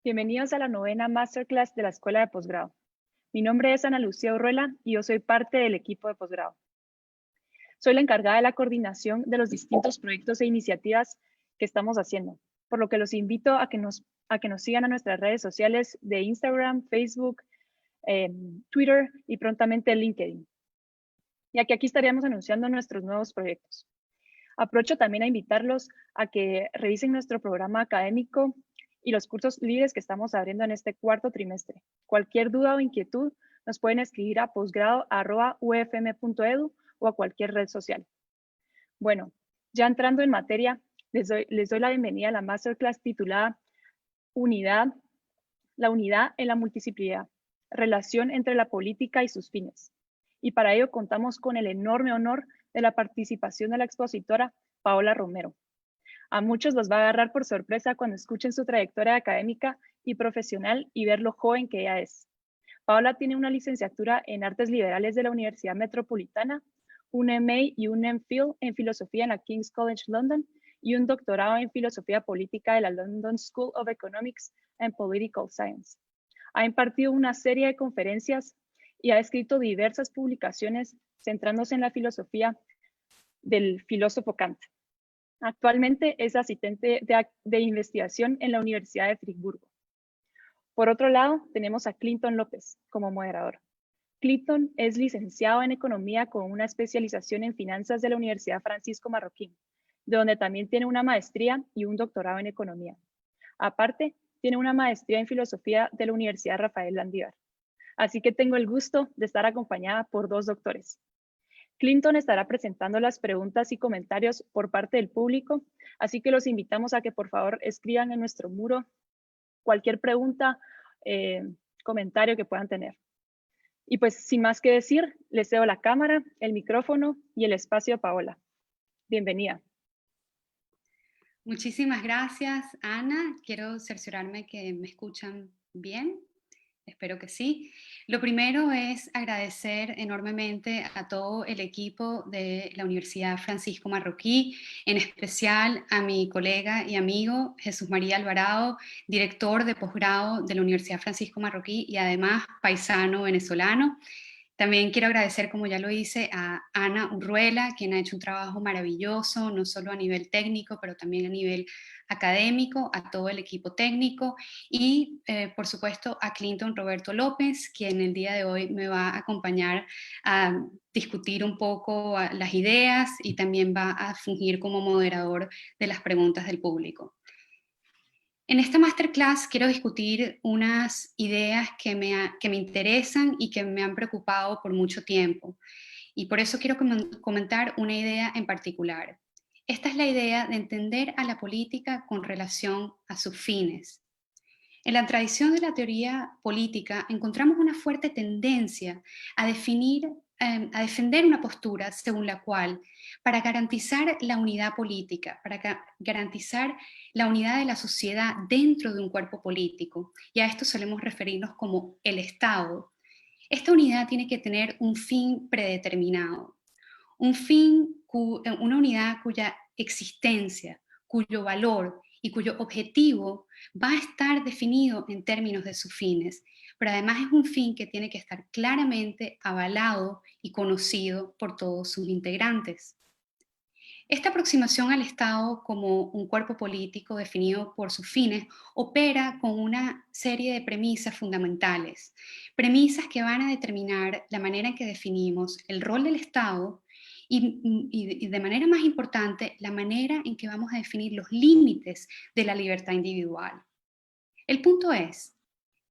Bienvenidos a la novena Masterclass de la Escuela de Posgrado. Mi nombre es Ana Lucía Urruela y yo soy parte del equipo de posgrado. Soy la encargada de la coordinación de los distintos proyectos e iniciativas que estamos haciendo, por lo que los invito a que nos sigan a nuestras redes sociales de Instagram, Facebook, Twitter y prontamente LinkedIn, ya que aquí estaríamos anunciando nuestros nuevos proyectos. Aprovecho también a invitarlos a que revisen nuestro programa académico y los cursos libres que estamos abriendo en este cuarto trimestre. Cualquier duda o inquietud nos pueden escribir a posgrado@ufm.edu o a cualquier red social. Bueno, ya entrando en materia, les doy la bienvenida a la masterclass titulada la unidad en la multidisciplinaridad, relación entre la política y sus fines. Y para ello contamos con el enorme honor de la participación de la expositora Paola Romero. A muchos los va a agarrar por sorpresa cuando escuchen su trayectoria académica y profesional y ver lo joven que ella es. Paola tiene una licenciatura en Artes Liberales de la Universidad Metropolitana, un MA y un MPhil en Filosofía en la King's College London y un doctorado en Filosofía Política de la London School of Economics and Political Science. Ha impartido una serie de conferencias y ha escrito diversas publicaciones centrándose en la filosofía del filósofo Kant. Actualmente es asistente de investigación en la Universidad de Friburgo. Por otro lado, tenemos a Clinton López como moderador. Clinton es licenciado en Economía con una especialización en Finanzas de la Universidad Francisco Marroquín, de donde también tiene una maestría y un doctorado en Economía. Aparte, tiene una maestría en Filosofía de la Universidad Rafael Landívar. Así que tengo el gusto de estar acompañada por dos doctores. Clinton estará presentando las preguntas y comentarios por parte del público, así que los invitamos a que por favor escriban en nuestro muro cualquier pregunta, comentario que puedan tener. Y pues sin más que decir, les cedo la cámara, el micrófono y el espacio a Paola. Bienvenida. Muchísimas gracias, Ana. Quiero cerciorarme que me escuchan bien. Espero que sí. Lo primero es agradecer enormemente a todo el equipo de la Universidad Francisco Marroquí, en especial a mi colega y amigo Jesús María Alvarado, director de posgrado de la Universidad Francisco Marroquí y además paisano venezolano. También quiero agradecer, como ya lo hice, a Ana Urruela, quien ha hecho un trabajo maravilloso, no solo a nivel técnico, pero también a nivel académico, a todo el equipo técnico y, por supuesto, a Clinton Roberto López, quien el día de hoy me va a acompañar a discutir un poco las ideas y también va a fungir como moderador de las preguntas del público. En esta masterclass quiero discutir unas ideas que me interesan y que me han preocupado por mucho tiempo. Y por eso quiero comentar una idea en particular. Esta es la idea de entender a la política con relación a sus fines. En la tradición de la teoría política encontramos una fuerte tendencia a a defender una postura según la cual, para garantizar la unidad política, para garantizar la unidad de la sociedad dentro de un cuerpo político, y a esto solemos referirnos como el Estado, esta unidad tiene que tener un fin predeterminado, una unidad cuya existencia, cuyo valor y cuyo objetivo va a estar definido en términos de sus fines, pero además es un fin que tiene que estar claramente avalado y conocido por todos sus integrantes. Esta aproximación al Estado como un cuerpo político definido por sus fines opera con una serie de premisas fundamentales, premisas que van a determinar la manera en que definimos el rol del Estado y de manera más importante, la manera en que vamos a definir los límites de la libertad individual. El punto es,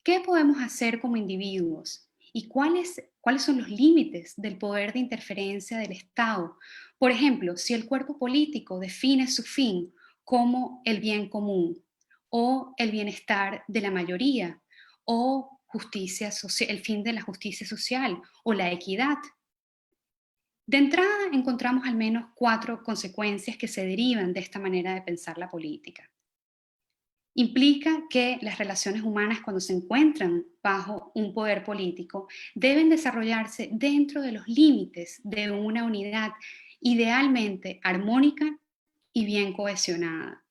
¿qué podemos hacer como individuos? ¿Y cuáles son los límites del poder de interferencia del Estado? Por ejemplo, si el cuerpo político define su fin como el bien común o el bienestar de la mayoría o el fin de la justicia social o la equidad. De entrada encontramos al menos 4 consecuencias que se derivan de esta manera de pensar la política. Implica que las relaciones humanas, cuando se encuentran bajo un poder político, deben desarrollarse dentro de los límites de una unidad idealmente armónica y bien cohesionada.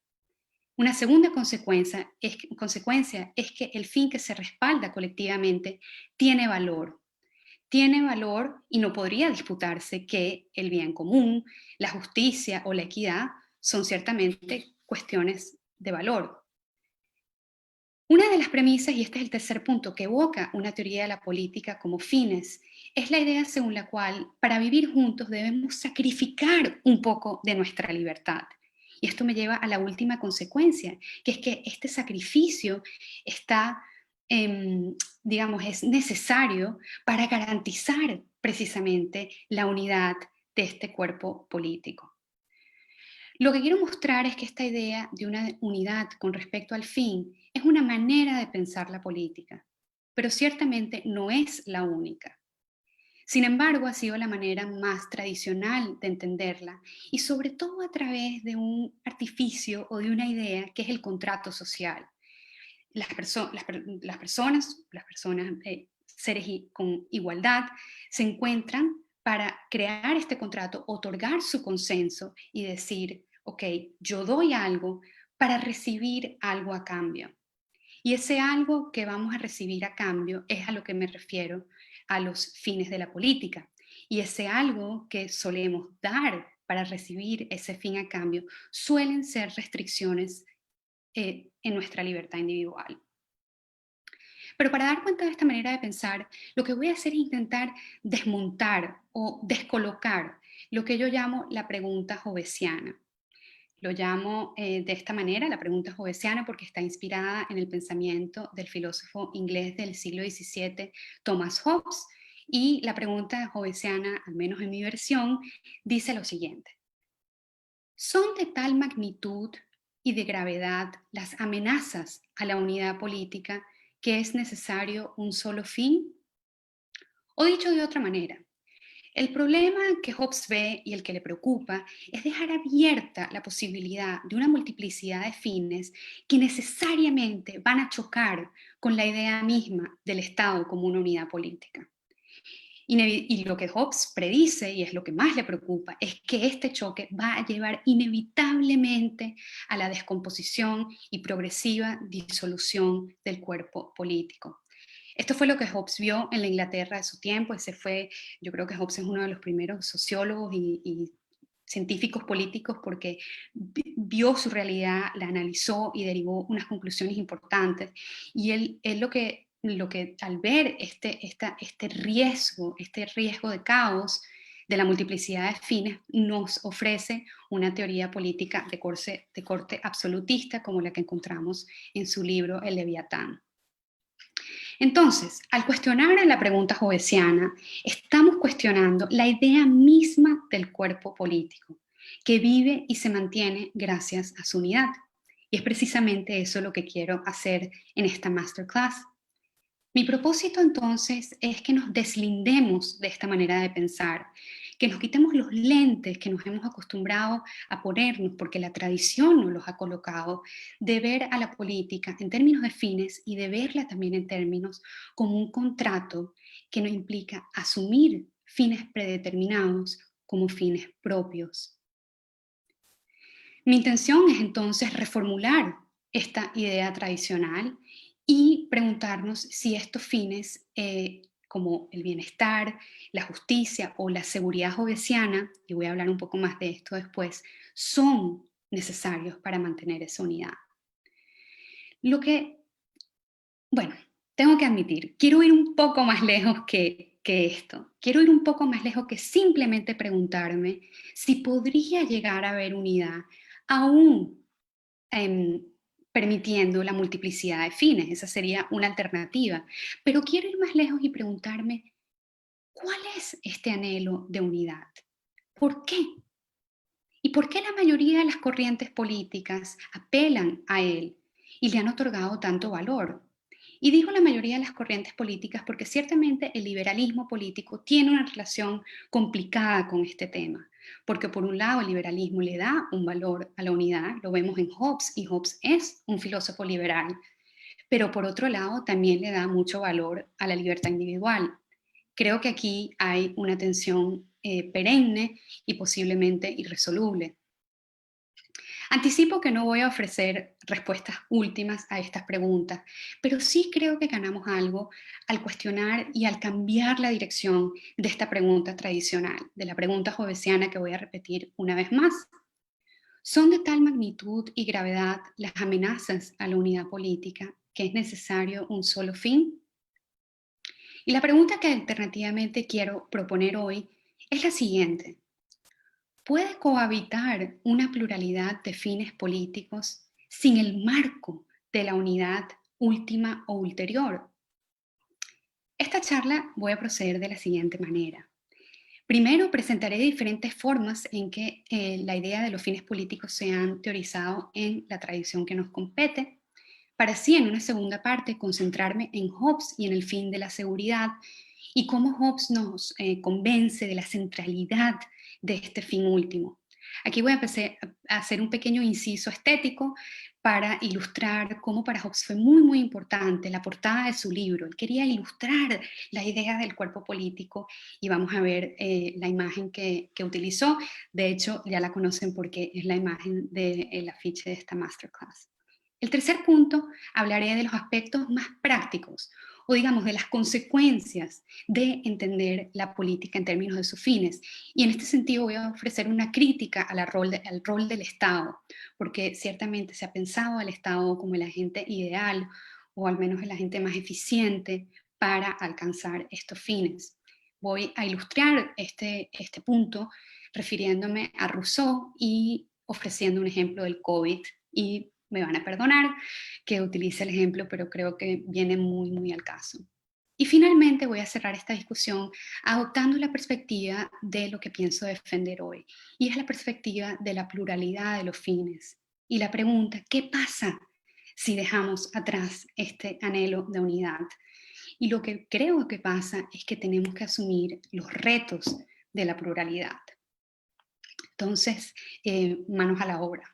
Una segunda consecuencia es que el fin que se respalda colectivamente tiene valor. Tiene valor y no podría disputarse que el bien común, la justicia o la equidad son ciertamente cuestiones de valor. Una de las premisas, y este es el tercer punto, que evoca una teoría de la política como fines, es la idea según la cual para vivir juntos debemos sacrificar un poco de nuestra libertad. Y esto me lleva a la última consecuencia, que es que este sacrificio está, digamos, es necesario para garantizar precisamente la unidad de este cuerpo político. Lo que quiero mostrar es que esta idea de una unidad con respecto al fin es una manera de pensar la política, pero ciertamente no es la única. Sin embargo, ha sido la manera más tradicional de entenderla y sobre todo a través de un artificio o de una idea que es el contrato social. Las personas, seres con igualdad, se encuentran para crear este contrato, otorgar su consenso y decir, ok, yo doy algo para recibir algo a cambio. Y ese algo que vamos a recibir a cambio es a lo que me refiero a los fines de la política. Y ese algo que solemos dar para recibir ese fin a cambio suelen ser restricciones en nuestra libertad individual. Pero para dar cuenta de esta manera de pensar, lo que voy a hacer es intentar desmontar o descolocar lo que yo llamo la pregunta hobbesiana. Lo llamo de esta manera, la pregunta hobbesiana, porque está inspirada en el pensamiento del filósofo inglés del siglo XVII, Thomas Hobbes. Y la pregunta hobbesiana, al menos en mi versión, dice lo siguiente. ¿Son de tal magnitud y de gravedad las amenazas a la unidad política que es necesario un solo fin? O dicho de otra manera, el problema que Hobbes ve y el que le preocupa es dejar abierta la posibilidad de una multiplicidad de fines que necesariamente van a chocar con la idea misma del Estado como una unidad política. Y lo que Hobbes predice, y es lo que más le preocupa, es que este choque va a llevar inevitablemente a la descomposición y progresiva disolución del cuerpo político. Esto fue lo que Hobbes vio en la Inglaterra de su tiempo. Yo creo que Hobbes es uno de los primeros sociólogos y científicos políticos porque vio su realidad, la analizó y derivó unas conclusiones importantes. Y él lo que al ver este riesgo de caos, de la multiplicidad de fines, nos ofrece una teoría política de corte absolutista como la que encontramos en su libro El Leviatán. Entonces, al cuestionar la pregunta hobbesiana, estamos cuestionando la idea misma del cuerpo político, que vive y se mantiene gracias a su unidad. Y es precisamente eso lo que quiero hacer en esta masterclass. Mi propósito entonces es que nos deslindemos de esta manera de pensar, que nos quitemos los lentes que nos hemos acostumbrado a ponernos, porque la tradición nos los ha colocado, de ver a la política en términos de fines y de verla también en términos como un contrato que nos implica asumir fines predeterminados como fines propios. Mi intención es entonces reformular esta idea tradicional y preguntarnos si estos fines, como el bienestar, la justicia o la seguridad hobbesiana, y voy a hablar un poco más de esto después, son necesarios para mantener esa unidad. Bueno, tengo que admitir, quiero ir un poco más lejos que esto. Quiero ir un poco más lejos que simplemente preguntarme si podría llegar a haber unidad aún permitiendo la multiplicidad de fines. Esa sería una alternativa. Pero quiero ir más lejos y preguntarme, ¿cuál es este anhelo de unidad? ¿Por qué? ¿Y por qué la mayoría de las corrientes políticas apelan a él y le han otorgado tanto valor? Y digo la mayoría de las corrientes políticas porque ciertamente el liberalismo político tiene una relación complicada con este tema, porque por un lado el liberalismo le da un valor a la unidad, lo vemos en Hobbes, y Hobbes es un filósofo liberal, pero por otro lado también le da mucho valor a la libertad individual. Creo que aquí hay una tensión perenne y posiblemente irresoluble. Anticipo que no voy a ofrecer respuestas últimas a estas preguntas, pero sí creo que ganamos algo al cuestionar y al cambiar la dirección de esta pregunta tradicional, de la pregunta jovesiana que voy a repetir una vez más. ¿Son de tal magnitud y gravedad las amenazas a la unidad política que es necesario un solo fin? Y la pregunta que alternativamente quiero proponer hoy es la siguiente. ¿Puede cohabitar una pluralidad de fines políticos sin el marco de la unidad última o ulterior? Esta charla voy a proceder de la siguiente manera. Primero, presentaré diferentes formas en que la idea de los fines políticos se han teorizado en la tradición que nos compete, para así en una segunda parte concentrarme en Hobbes y en el fin de la seguridad y cómo Hobbes nos convence de la centralidad de este fin último. Aquí voy a empezar a hacer un pequeño inciso estético para ilustrar cómo para Hobbes fue muy, muy importante la portada de su libro. Él quería ilustrar la idea del cuerpo político y vamos a ver la imagen que utilizó. De hecho, ya la conocen porque es la imagen del afiche de esta masterclass. El tercer punto, hablaré de los aspectos más prácticos o digamos de las consecuencias de entender la política en términos de sus fines. Y en este sentido voy a ofrecer una crítica al rol del Estado, porque ciertamente se ha pensado al Estado como el agente ideal o al menos el agente más eficiente para alcanzar estos fines. Voy a ilustrar este punto refiriéndome a Rousseau y ofreciendo un ejemplo del COVID y me van a perdonar que utilice el ejemplo, pero creo que viene muy, muy al caso. Y finalmente voy a cerrar esta discusión adoptando la perspectiva de lo que pienso defender hoy, y es la perspectiva de la pluralidad de los fines. Y la pregunta, ¿qué pasa si dejamos atrás este anhelo de unidad? Y lo que creo que pasa es que tenemos que asumir los retos de la pluralidad. Entonces, manos a la obra.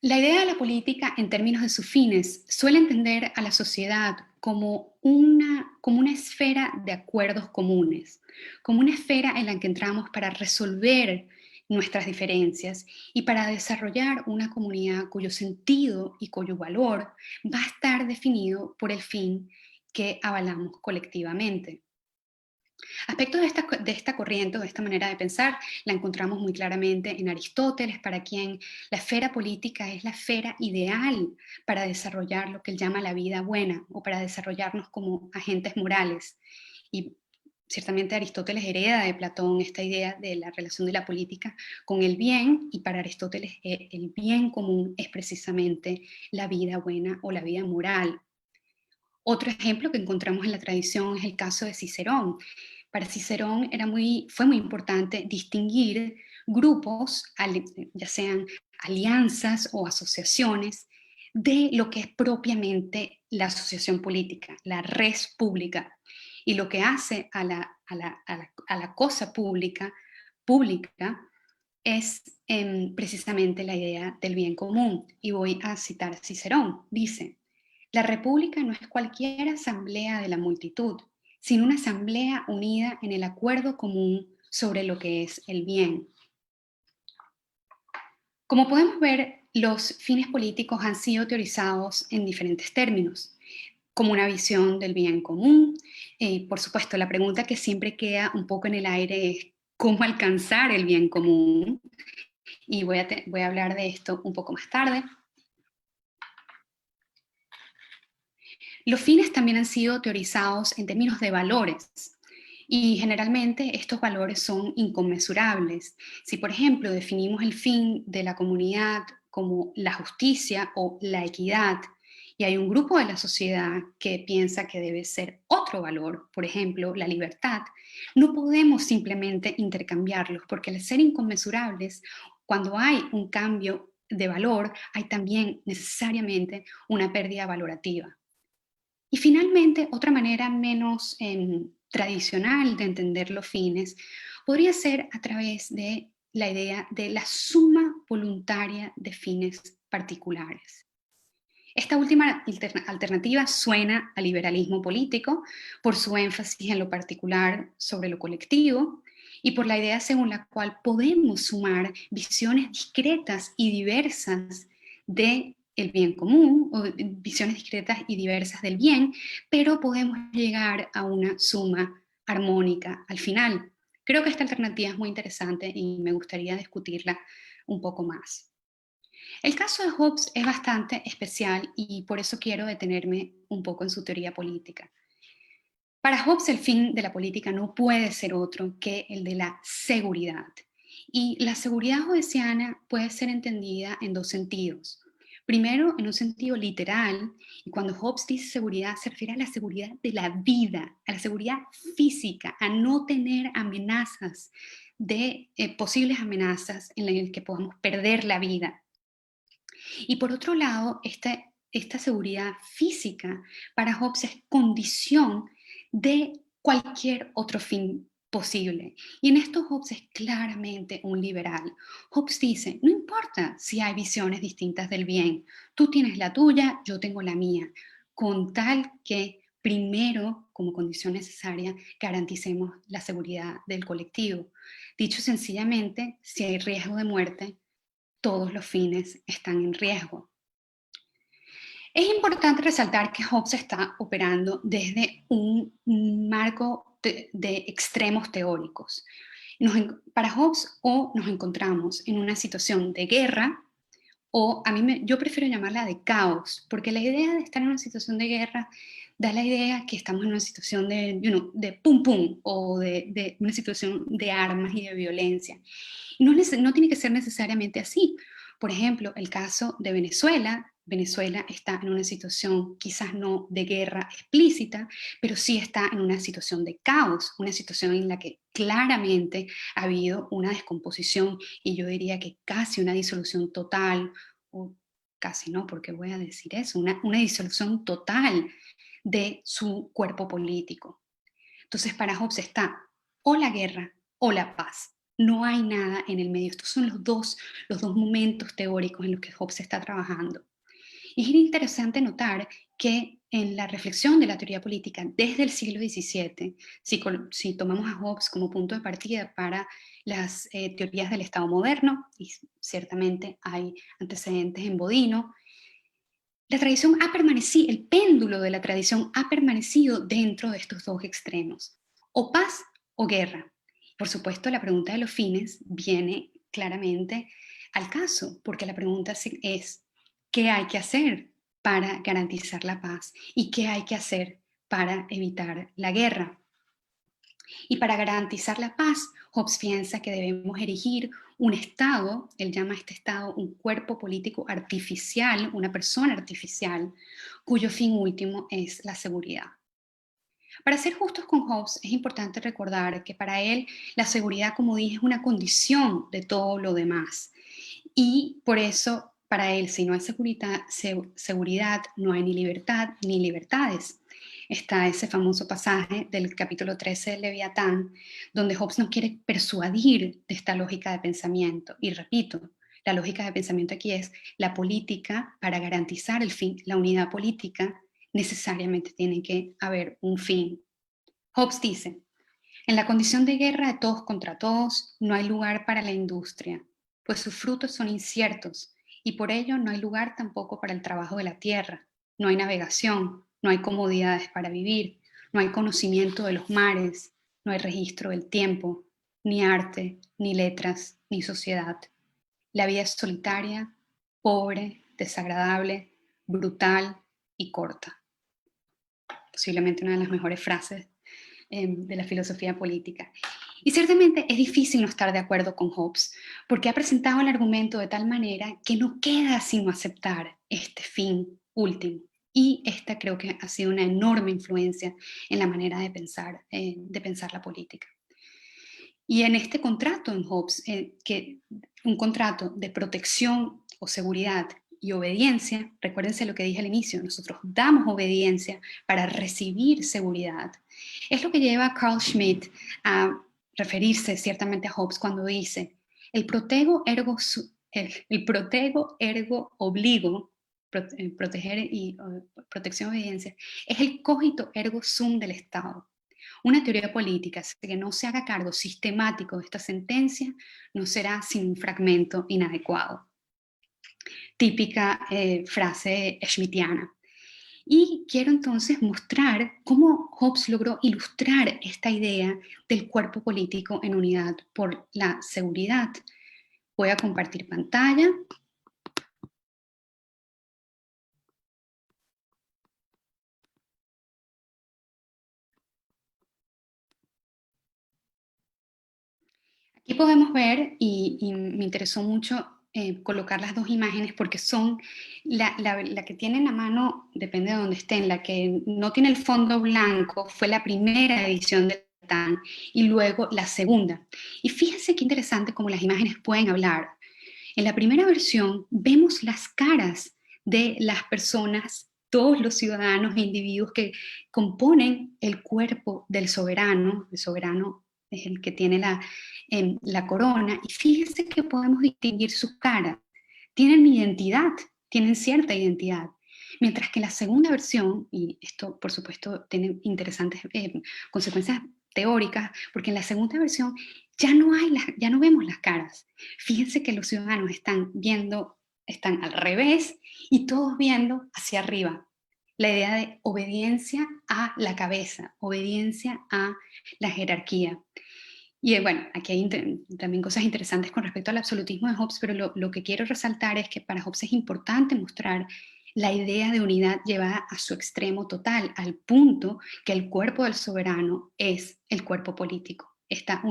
La idea de la política en términos de sus fines suele entender a la sociedad como una esfera de acuerdos comunes, como una esfera en la que entramos para resolver nuestras diferencias y para desarrollar una comunidad cuyo sentido y cuyo valor va a estar definido por el fin que avalamos colectivamente. Aspectos de esta corriente o de esta manera de pensar la encontramos muy claramente en Aristóteles, para quien la esfera política es la esfera ideal para desarrollar lo que él llama la vida buena o para desarrollarnos como agentes morales. Y ciertamente Aristóteles hereda de Platón esta idea de la relación de la política con el bien, y para Aristóteles el bien común es precisamente la vida buena o la vida moral. Otro ejemplo que encontramos en la tradición es el caso de Cicerón. Para Cicerón fue muy importante distinguir grupos, ya sean alianzas o asociaciones, de lo que es propiamente la asociación política, la res pública, y lo que hace a la cosa pública es precisamente la idea del bien común. Y voy a citar a Cicerón. Dice, la república no es cualquier asamblea de la multitud, sino una asamblea unida en el acuerdo común sobre lo que es el bien. Como podemos ver, los fines políticos han sido teorizados en diferentes términos, como una visión del bien común. Por supuesto, la pregunta que siempre queda un poco en el aire es cómo alcanzar el bien común, y voy a hablar de esto un poco más tarde. Los fines también han sido teorizados en términos de valores, y generalmente estos valores son inconmensurables. Si, por ejemplo, definimos el fin de la comunidad como la justicia o la equidad, y hay un grupo de la sociedad que piensa que debe ser otro valor, por ejemplo, la libertad, no podemos simplemente intercambiarlos, porque al ser inconmensurables, cuando hay un cambio de valor, hay también necesariamente una pérdida valorativa. Y finalmente, otra manera menos tradicional de entender los fines podría ser a través de la idea de la suma voluntaria de fines particulares. Esta última alternativa suena al liberalismo político por su énfasis en lo particular sobre lo colectivo, y por la idea según la cual podemos sumar visiones discretas y diversas del bien común, o visiones discretas y diversas del bien, pero podemos llegar a una suma armónica al final. Creo que esta alternativa es muy interesante y me gustaría discutirla un poco más. El caso de Hobbes es bastante especial y por eso quiero detenerme un poco en su teoría política. Para Hobbes el fin de la política no puede ser otro que el de la seguridad. Y la seguridad hobbesiana puede ser entendida en dos sentidos. Primero, en un sentido literal, y cuando Hobbes dice seguridad, se refiere a la seguridad de la vida, a la seguridad física, a no tener amenazas de posibles amenazas en las que podamos perder la vida. Y por otro lado, esta seguridad física para Hobbes es condición de cualquier otro fin posible. Y en esto Hobbes es claramente un liberal. Hobbes dice, no importa si hay visiones distintas del bien, tú tienes la tuya, yo tengo la mía, con tal que primero, como condición necesaria, garanticemos la seguridad del colectivo. Dicho sencillamente, si hay riesgo de muerte, todos los fines están en riesgo. Es importante resaltar que Hobbes está operando desde un marco de extremos teóricos. Para Hobbes o nos encontramos en una situación de guerra o yo prefiero llamarla de caos, porque la idea de estar en una situación de guerra da la idea que estamos en una situación de pum pum o de una situación de armas y de violencia. Y no tiene que ser necesariamente así. Por ejemplo, el caso de Venezuela. Venezuela está en una situación quizás no de guerra explícita, pero sí está en una situación de caos, una situación en la que claramente ha habido una descomposición y yo diría que casi una disolución total, o casi no, porque voy a decir eso, una disolución total de su cuerpo político. Entonces para Hobbes está o la guerra o la paz. No hay nada en el medio. Estos son los dos momentos teóricos en los que Hobbes está trabajando. Y es interesante notar que en la reflexión de la teoría política desde el siglo XVII, si tomamos a Hobbes como punto de partida para las teorías del Estado moderno, y ciertamente hay antecedentes en Bodino, la tradición ha permanecido, el péndulo de la tradición ha permanecido dentro de estos dos extremos, o paz o guerra. Por supuesto, la pregunta de los fines viene claramente al caso, porque la pregunta es, ¿qué hay que hacer para garantizar la paz? ¿Y qué hay que hacer para evitar la guerra? Y para garantizar la paz, Hobbes piensa que debemos erigir un Estado, él llama a este Estado un cuerpo político artificial, una persona artificial, cuyo fin último es la seguridad. Para ser justos con Hobbes, es importante recordar que para él la seguridad, como dije, es una condición de todo lo demás. Y por eso, para él, si no hay seguridad, no hay ni libertad ni libertades. Está ese famoso pasaje del capítulo 13 del Leviatán, donde Hobbes nos quiere persuadir de esta lógica de pensamiento. Y repito, la lógica de pensamiento aquí es la política, para garantizar el fin, la unidad política, necesariamente tiene que haber un fin. Hobbes dice, en la condición de guerra de todos contra todos, no hay lugar para la industria, pues sus frutos son inciertos, y por ello no hay lugar tampoco para el trabajo de la tierra. No hay navegación, no hay comodidades para vivir, no hay conocimiento de los mares, no hay registro del tiempo, ni arte, ni letras, ni sociedad. La vida es solitaria, pobre, desagradable, brutal y corta. Posiblemente una de las mejores frases de la filosofía política. Y ciertamente es difícil no estar de acuerdo con Hobbes, porque ha presentado el argumento de tal manera que no queda sino aceptar este fin último. Y esta creo que ha sido una enorme influencia en la manera de pensar la política. Y en este contrato en Hobbes, un contrato de protección o seguridad y obediencia, recuérdense lo que dije al inicio, nosotros damos obediencia para recibir seguridad. Es lo que lleva a Carl Schmitt a referirse ciertamente a Hobbes cuando dice, el protego ergo obligo, proteger y protección y obediencia, es el cogito ergo sum del Estado. Una teoría política que no se haga cargo sistemático de esta sentencia no será sino un fragmento inadecuado. Típica frase schmittiana. Y quiero entonces mostrar cómo Hobbes logró ilustrar esta idea del cuerpo político en unidad por la seguridad. Voy a compartir pantalla. Aquí podemos ver, y me interesó mucho colocar las dos imágenes porque son la que tienen a mano, depende de dónde estén, la que no tiene el fondo blanco fue la primera edición de TAN y luego la segunda. Y fíjense qué interesante cómo las imágenes pueden hablar. En la primera versión vemos las caras de las personas, todos los ciudadanos e individuos que componen el cuerpo del soberano. El soberano es el que tiene la corona, y fíjense que podemos distinguir su cara. Tienen identidad, tienen cierta identidad. Mientras que la segunda versión, y esto por supuesto tiene interesantes consecuencias teóricas, porque en la segunda versión ya no vemos las caras. Fíjense que los ciudadanos están al revés y todos viendo hacia arriba. La idea de obediencia a la cabeza, obediencia a la jerarquía. Y bueno, aquí hay también cosas interesantes con respecto al absolutismo de Hobbes, pero lo que quiero resaltar es que para Hobbes es importante mostrar la idea de unidad llevada a su extremo total, al punto que el cuerpo del soberano es el cuerpo político, está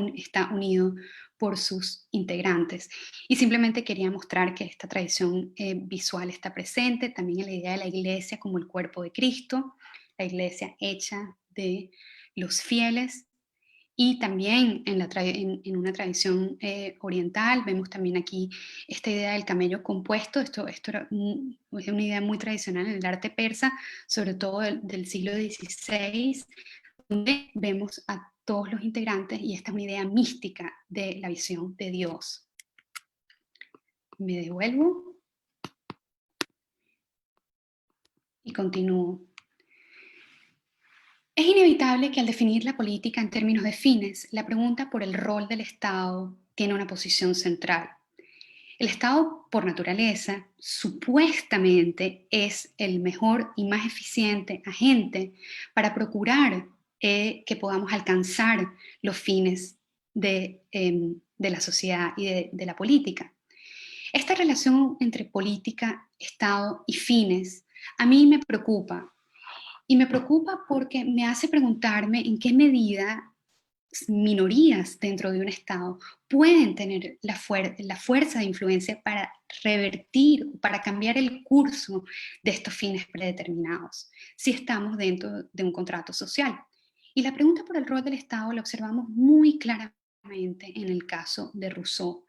unido por sus integrantes. Y simplemente quería mostrar que esta tradición visual está presente también en la idea de la iglesia como el cuerpo de Cristo, la iglesia hecha de los fieles. Y también en una tradición oriental vemos también aquí esta idea del camello compuesto. Esto era es una idea muy tradicional en el arte persa, sobre todo del siglo XVI, donde vemos a todos los integrantes, y esta es una idea mística de la visión de Dios. Me devuelvo y continúo. Es inevitable que al definir la política en términos de fines, la pregunta por el rol del Estado tiene una posición central. El Estado, por naturaleza, supuestamente es el mejor y más eficiente agente para procurar que podamos alcanzar los fines de la sociedad y de la política. Esta relación entre política, Estado y fines a mí me preocupa. Y me preocupa porque me hace preguntarme en qué medida minorías dentro de un Estado pueden tener la fuerza de influencia para revertir, para cambiar el curso de estos fines predeterminados, si estamos dentro de un contrato social. Y la pregunta por el rol del Estado la observamos muy claramente en el caso de Rousseau.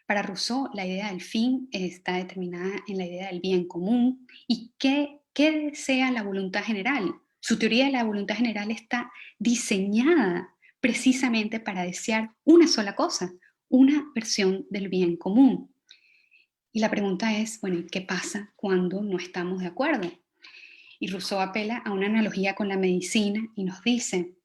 Para Rousseau, la idea del fin está determinada en la idea del bien común y qué desea la voluntad general. Su teoría de la voluntad general está diseñada precisamente para desear una sola cosa, una versión del bien común. Y la pregunta es, bueno, ¿qué pasa cuando no estamos de acuerdo? Y Rousseau apela a una analogía con la medicina y nos dice,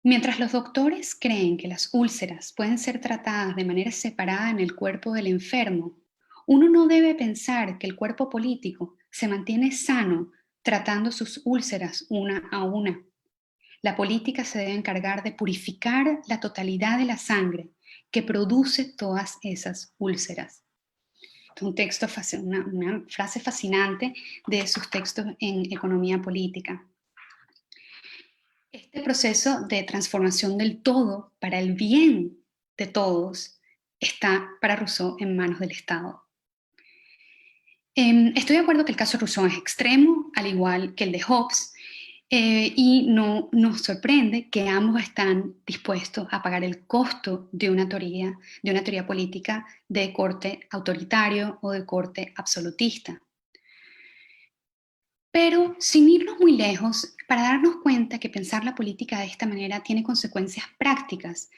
mientras los doctores creen que las úlceras pueden ser tratadas de manera separada en el cuerpo del enfermo, uno no debe pensar que el cuerpo político se mantiene sano tratando sus úlceras una a una. La política se debe encargar de purificar la totalidad de la sangre que produce todas esas úlceras. Un texto, una frase fascinante de sus textos en economía política. Este proceso de transformación del todo para el bien de todos está para Rousseau en manos del Estado. Estoy de acuerdo que el caso de Rousseau es extremo, al igual que el de Hobbes, y no nos sorprende que ambos están dispuestos a pagar el costo de una teoría política de corte autoritario o de corte absolutista. Pero sin irnos muy lejos, para darnos cuenta que pensar la política de esta manera tiene consecuencias prácticas,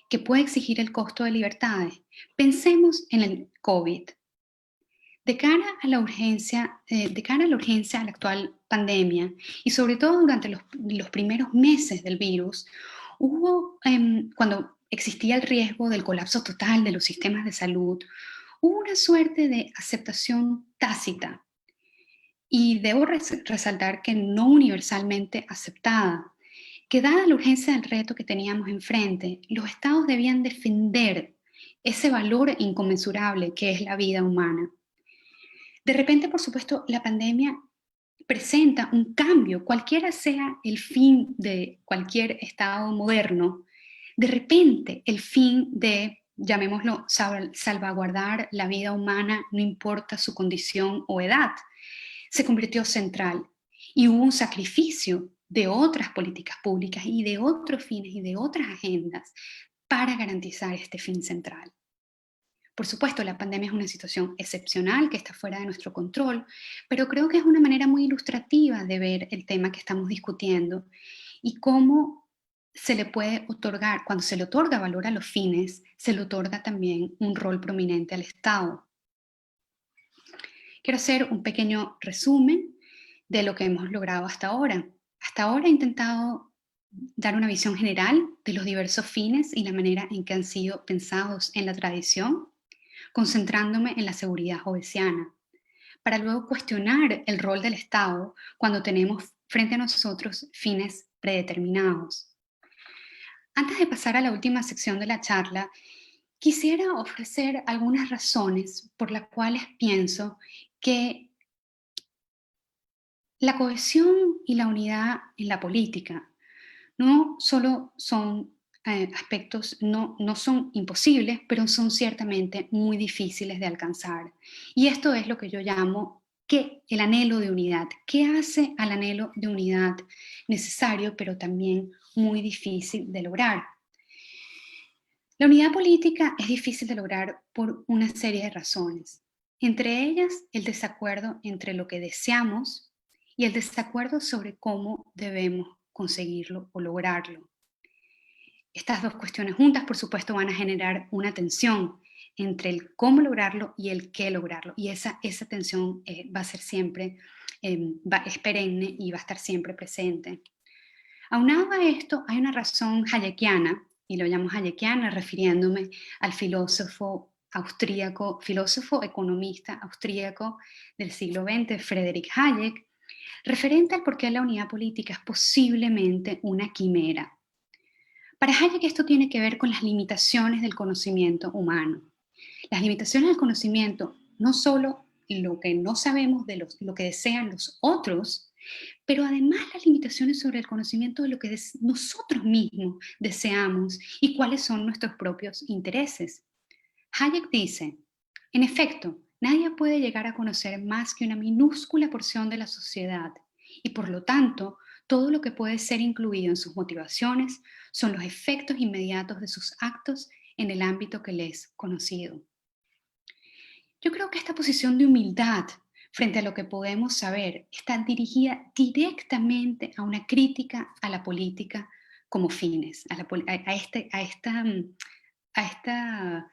que puede exigir el costo de libertades, pensemos en el COVID. De cara a la urgencia, a la actual pandemia y sobre todo durante los primeros meses del virus, hubo, cuando existía el riesgo del colapso total de los sistemas de salud, hubo una suerte de aceptación tácita y debo resaltar que no universalmente aceptada, que dada la urgencia del reto que teníamos enfrente, los estados debían defender ese valor inconmensurable que es la vida humana. De repente, por supuesto, la pandemia presenta un cambio, cualquiera sea el fin de cualquier estado moderno, de repente el fin de, llamémoslo, salvaguardar la vida humana, no importa su condición o edad, se convirtió central y hubo un sacrificio de otras políticas públicas y de otros fines y de otras agendas para garantizar este fin central. Por supuesto, la pandemia es una situación excepcional que está fuera de nuestro control, pero creo que es una manera muy ilustrativa de ver el tema que estamos discutiendo y cómo se le puede otorgar, cuando se le otorga valor a los fines, se le otorga también un rol prominente al Estado. Quiero hacer un pequeño resumen de lo que hemos logrado hasta ahora. Hasta ahora he intentado dar una visión general de los diversos fines y la manera en que han sido pensados en la tradición, concentrándome en la seguridad hobbesiana, para luego cuestionar el rol del Estado cuando tenemos frente a nosotros fines predeterminados. Antes de pasar a la última sección de la charla, quisiera ofrecer algunas razones por las cuales pienso que la cohesión y la unidad en la política no solo son aspectos, no son imposibles, pero son ciertamente muy difíciles de alcanzar. Y esto es lo que yo llamo el anhelo de unidad. ¿Qué hace al anhelo de unidad necesario, pero también muy difícil de lograr? La unidad política es difícil de lograr por una serie de razones. Entre ellas, el desacuerdo entre lo que deseamos y el desacuerdo sobre cómo debemos conseguirlo o lograrlo. Estas dos cuestiones juntas, por supuesto, van a generar una tensión entre el cómo lograrlo y el qué lograrlo. Y esa tensión va a ser siempre, es perenne y va a estar siempre presente. Aunado a esto, hay una razón hayekiana, y lo llamo hayekiana refiriéndome al filósofo austríaco, filósofo economista austríaco del siglo XX, Friedrich Hayek, referente al por qué la unidad política es posiblemente una quimera. Para Hayek esto tiene que ver con las limitaciones del conocimiento humano. Las limitaciones del conocimiento, no solo lo que no sabemos de lo que desean los otros, pero además las limitaciones sobre el conocimiento de lo que nosotros mismos deseamos y cuáles son nuestros propios intereses. Hayek dice, en efecto, nadie puede llegar a conocer más que una minúscula porción de la sociedad y por lo tanto, todo lo que puede ser incluido en sus motivaciones son los efectos inmediatos de sus actos en el ámbito que les es conocido. Yo creo que esta posición de humildad frente a lo que podemos saber está dirigida directamente a una crítica a la política como fines, a esta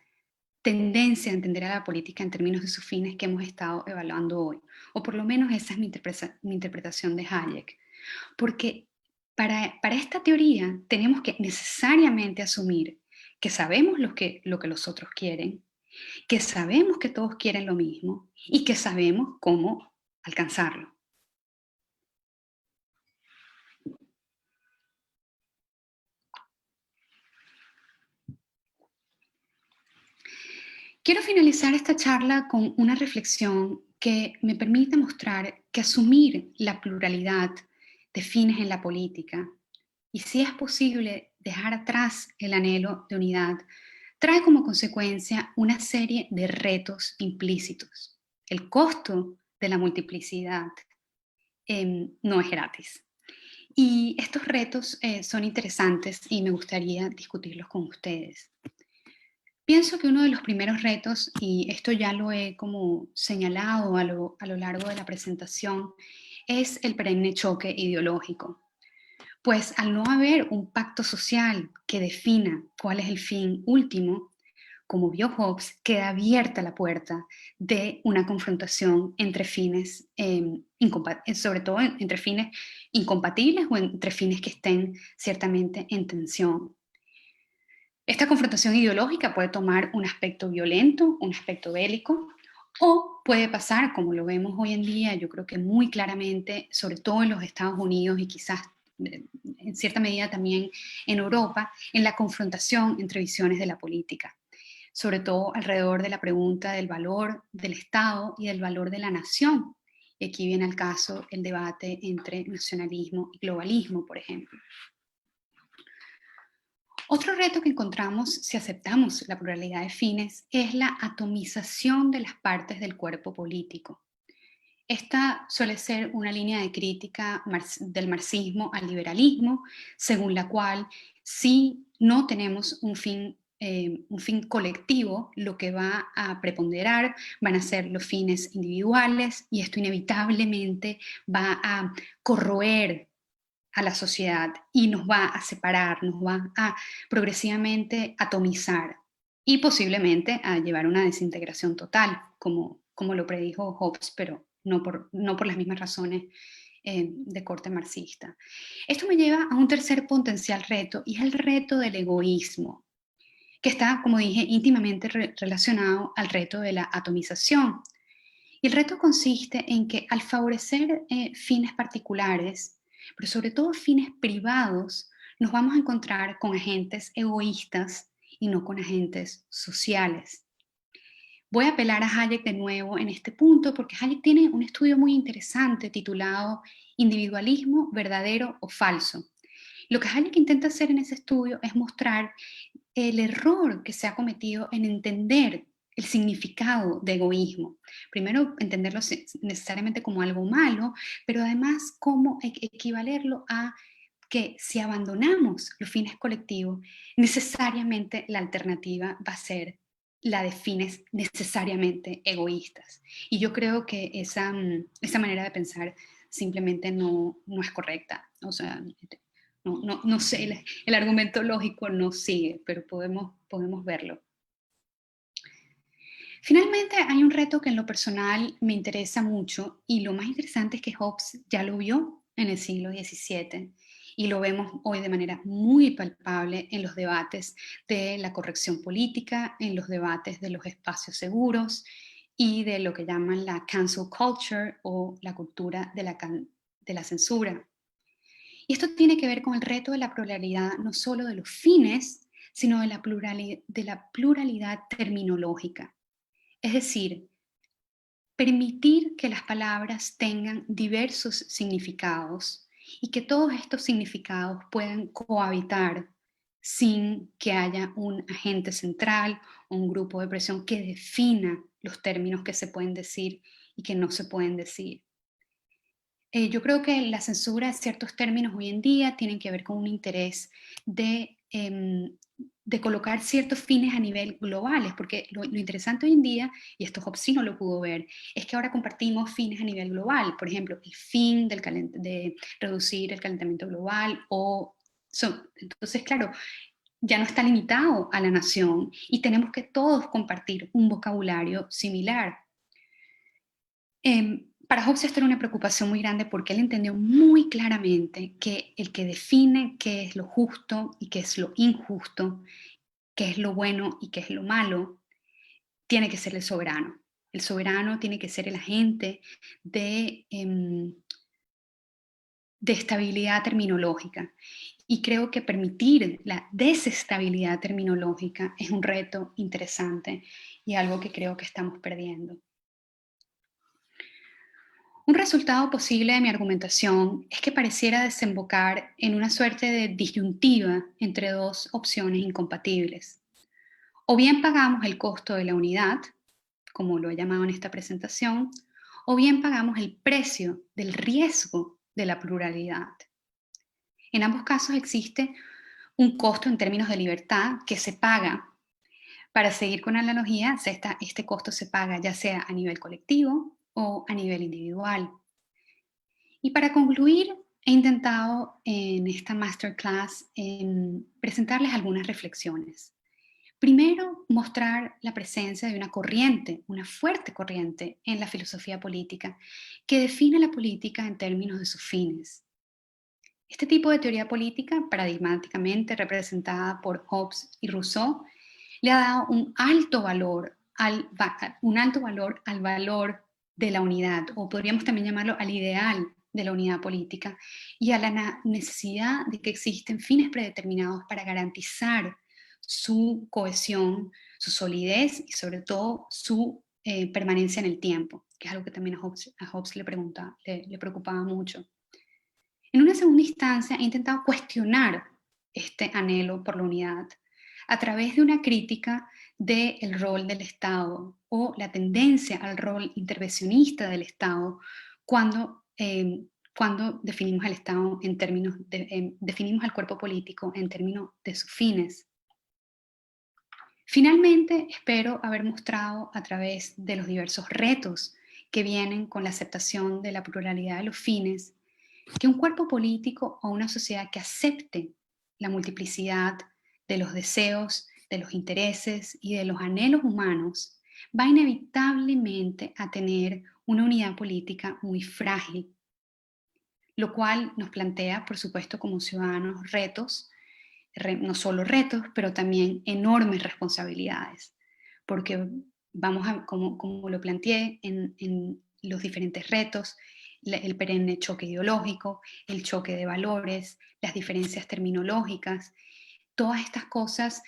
tendencia a entender a la política en términos de sus fines que hemos estado evaluando hoy. O por lo menos esa es mi interpretación de Hayek. Porque para esta teoría tenemos que necesariamente asumir que sabemos lo que los otros quieren, que sabemos que todos quieren lo mismo y que sabemos cómo alcanzarlo. Quiero finalizar esta charla con una reflexión que me permita mostrar que asumir la pluralidad de fines en la política y si es posible dejar atrás el anhelo de unidad, trae como consecuencia una serie de retos implícitos. El costo de la multiplicidad no es gratis. Y estos retos son interesantes y me gustaría discutirlos con ustedes. Pienso que uno de los primeros retos, y esto ya lo he como señalado a lo largo de la presentación, es el perenne choque ideológico. Pues al no haber un pacto social que defina cuál es el fin último, como vio Hobbes, queda abierta la puerta de una confrontación entre fines, sobre todo entre fines incompatibles o entre fines que estén ciertamente en tensión. Esta confrontación ideológica puede tomar un aspecto violento, un aspecto bélico, o puede pasar, como lo vemos hoy en día, yo creo que muy claramente, sobre todo en los Estados Unidos y quizás en cierta medida también en Europa, en la confrontación entre visiones de la política, sobre todo alrededor de la pregunta del valor del Estado y del valor de la nación. Y aquí viene al caso el debate entre nacionalismo y globalismo, por ejemplo. Otro reto que encontramos si aceptamos la pluralidad de fines es la atomización de las partes del cuerpo político. Esta suele ser una línea de crítica del marxismo al liberalismo, según la cual si no tenemos un fin colectivo, lo que va a preponderar van a ser los fines individuales y esto inevitablemente va a corroer a la sociedad y nos va a separar, nos va a progresivamente atomizar y posiblemente a llevar a una desintegración total, como lo predijo Hobbes, pero no por las mismas razones de corte marxista. Esto me lleva a un tercer potencial reto y es el reto del egoísmo, que está, como dije, íntimamente relacionado al reto de la atomización. Y el reto consiste en que al favorecer fines particulares, pero sobre todo fines privados, nos vamos a encontrar con agentes egoístas y no con agentes sociales. Voy a apelar a Hayek de nuevo en este punto porque Hayek tiene un estudio muy interesante titulado Individualismo verdadero o falso. Lo que Hayek intenta hacer en ese estudio es mostrar el error que se ha cometido en entender el significado de egoísmo. Primero, entenderlo necesariamente como algo malo, pero además cómo equivalerlo a que si abandonamos los fines colectivos, necesariamente la alternativa va a ser la de fines necesariamente egoístas. Y yo creo que esa manera de pensar simplemente no es correcta. O sea, no sé, el argumento lógico no sigue, pero podemos verlo. Finalmente, hay un reto que en lo personal me interesa mucho y lo más interesante es que Hobbes ya lo vio en el siglo XVII y lo vemos hoy de manera muy palpable en los debates de la corrección política, en los debates de los espacios seguros y de lo que llaman la cancel culture o la cultura de la censura. Y esto tiene que ver con el reto de la pluralidad, no solo de los fines, sino de la pluralidad terminológica. Es decir, permitir que las palabras tengan diversos significados y que todos estos significados puedan cohabitar sin que haya un agente central o un grupo de presión que defina los términos que se pueden decir y que no se pueden decir. Yo creo que la censura de ciertos términos hoy en día tienen que ver con un interés de colocar ciertos fines a nivel globales, porque lo interesante hoy en día, y esto Hobbes sí no lo pudo ver, es que ahora compartimos fines a nivel global, por ejemplo, el fin de reducir el calentamiento global, entonces, claro, ya no está limitado a la nación y tenemos que todos compartir un vocabulario similar. Para Hobbes esto era una preocupación muy grande porque él entendió muy claramente que el que define qué es lo justo y qué es lo injusto, qué es lo bueno y qué es lo malo, tiene que ser el soberano. El soberano tiene que ser el agente de estabilidad terminológica. Y creo que permitir la desestabilidad terminológica es un reto interesante y algo que creo que estamos perdiendo. Un resultado posible de mi argumentación es que pareciera desembocar en una suerte de disyuntiva entre dos opciones incompatibles. O bien pagamos el costo de la unidad, como lo he llamado en esta presentación, o bien pagamos el precio del riesgo de la pluralidad. En ambos casos existe un costo en términos de libertad que se paga. Para seguir con la analogía, este costo se paga ya sea a nivel colectivo o a nivel individual. Y para concluir, he intentado en esta masterclass presentarles algunas reflexiones. Primero, mostrar la presencia de una corriente, una fuerte corriente en la filosofía política, que define la política en términos de sus fines. Este tipo de teoría política, paradigmáticamente representada por Hobbes y Rousseau, le ha dado un alto valor al valor de la unidad, o podríamos también llamarlo al ideal de la unidad política, y a la necesidad de que existen fines predeterminados para garantizar su cohesión, su solidez y sobre todo su permanencia en el tiempo, que es algo que también a Hobbes le preocupaba mucho. En una segunda instancia, he intentado cuestionar este anhelo por la unidad a través de una crítica del rol del Estado o la tendencia al rol intervencionista del Estado cuando, cuando definimos al Estado en términos definimos al cuerpo político en términos de sus fines. Finalmente, espero haber mostrado a través de los diversos retos que vienen con la aceptación de la pluralidad de los fines, que un cuerpo político o una sociedad que acepte la multiplicidad de los deseos, de los intereses y de los anhelos humanos va inevitablemente a tener una unidad política muy frágil, lo cual nos plantea, por supuesto, como ciudadanos retos, no solo retos, pero también enormes responsabilidades, porque vamos a, como lo planteé en los diferentes retos, el perenne choque ideológico, el choque de valores, las diferencias terminológicas, todas estas cosas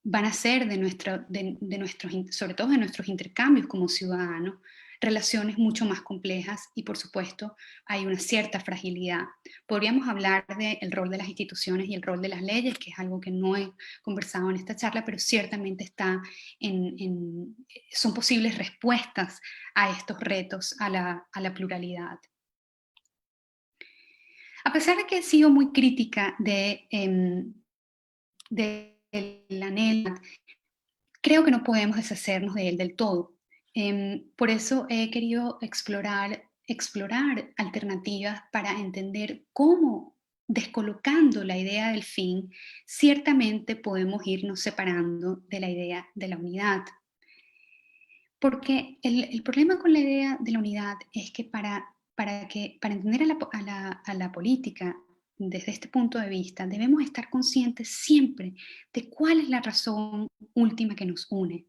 van a ser sobre todo de nuestros intercambios como ciudadanos, relaciones mucho más complejas y por supuesto hay una cierta fragilidad. Podríamos hablar del rol de las instituciones y el rol de las leyes, que es algo que no he conversado en esta charla, pero ciertamente está son posibles respuestas a estos retos, a la pluralidad. A pesar de que he sido muy crítica del anhelo, creo que no podemos deshacernos de él del todo. Por eso he querido explorar alternativas para entender cómo, descolocando la idea del fin, ciertamente podemos irnos separando de la idea de la unidad. Porque el problema con la idea de la unidad es que para entender a la política desde este punto de vista, debemos estar conscientes siempre de cuál es la razón última que nos une,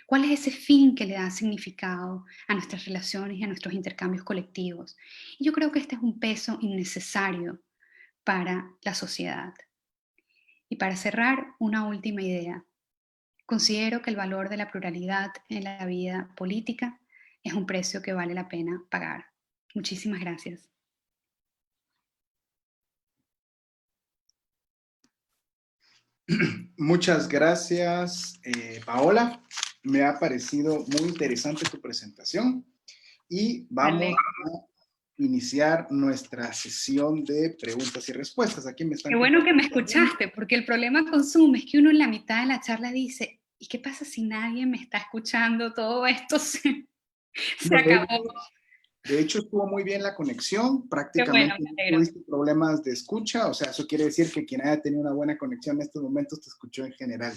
cuál es ese fin que le da significado a nuestras relaciones y a nuestros intercambios colectivos. Y yo creo que este es un peso innecesario para la sociedad. Y para cerrar, una última idea. Considero que el valor de la pluralidad en la vida política es un precio que vale la pena pagar. Muchísimas gracias. Muchas gracias, Paola. Me ha parecido muy interesante tu presentación y vamos a iniciar nuestra sesión de preguntas y respuestas. Aquí me están... Qué bueno que me escuchaste, porque el problema con Zoom es que uno en la mitad de la charla dice, ¿y qué pasa si nadie me está escuchando? Todo esto se acabó. De hecho, estuvo muy bien la conexión, prácticamente no tuviste problemas de escucha, o sea, eso quiere decir que quien haya tenido una buena conexión en estos momentos te escuchó en general.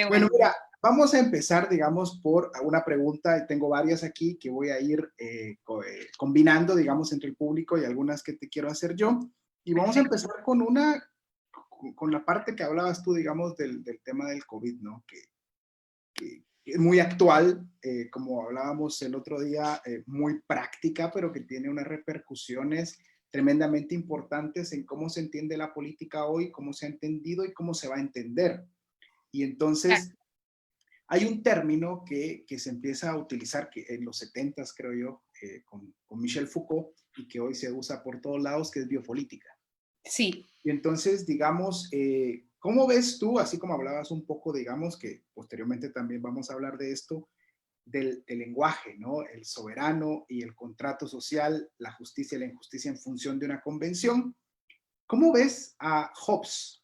Bueno, mira, vamos a empezar, digamos, por una pregunta, y tengo varias aquí que voy a ir combinando, digamos, entre el público y algunas que te quiero hacer yo. Y vamos a empezar con la parte que hablabas tú, digamos, del tema del COVID, ¿no? Que es muy actual, como hablábamos el otro día, muy práctica, pero que tiene unas repercusiones tremendamente importantes en cómo se entiende la política hoy, cómo se ha entendido y cómo se va a entender. Y entonces hay un término que se empieza a utilizar que en los 70s, creo yo, con Michel Foucault, y que hoy se usa por todos lados, que es biopolítica. Sí. Y entonces, digamos, ¿cómo ves tú, así como hablabas un poco, digamos, que posteriormente también vamos a hablar de esto, del lenguaje, ¿no? El soberano y el contrato social, la justicia y la injusticia en función de una convención? ¿Cómo ves a Hobbes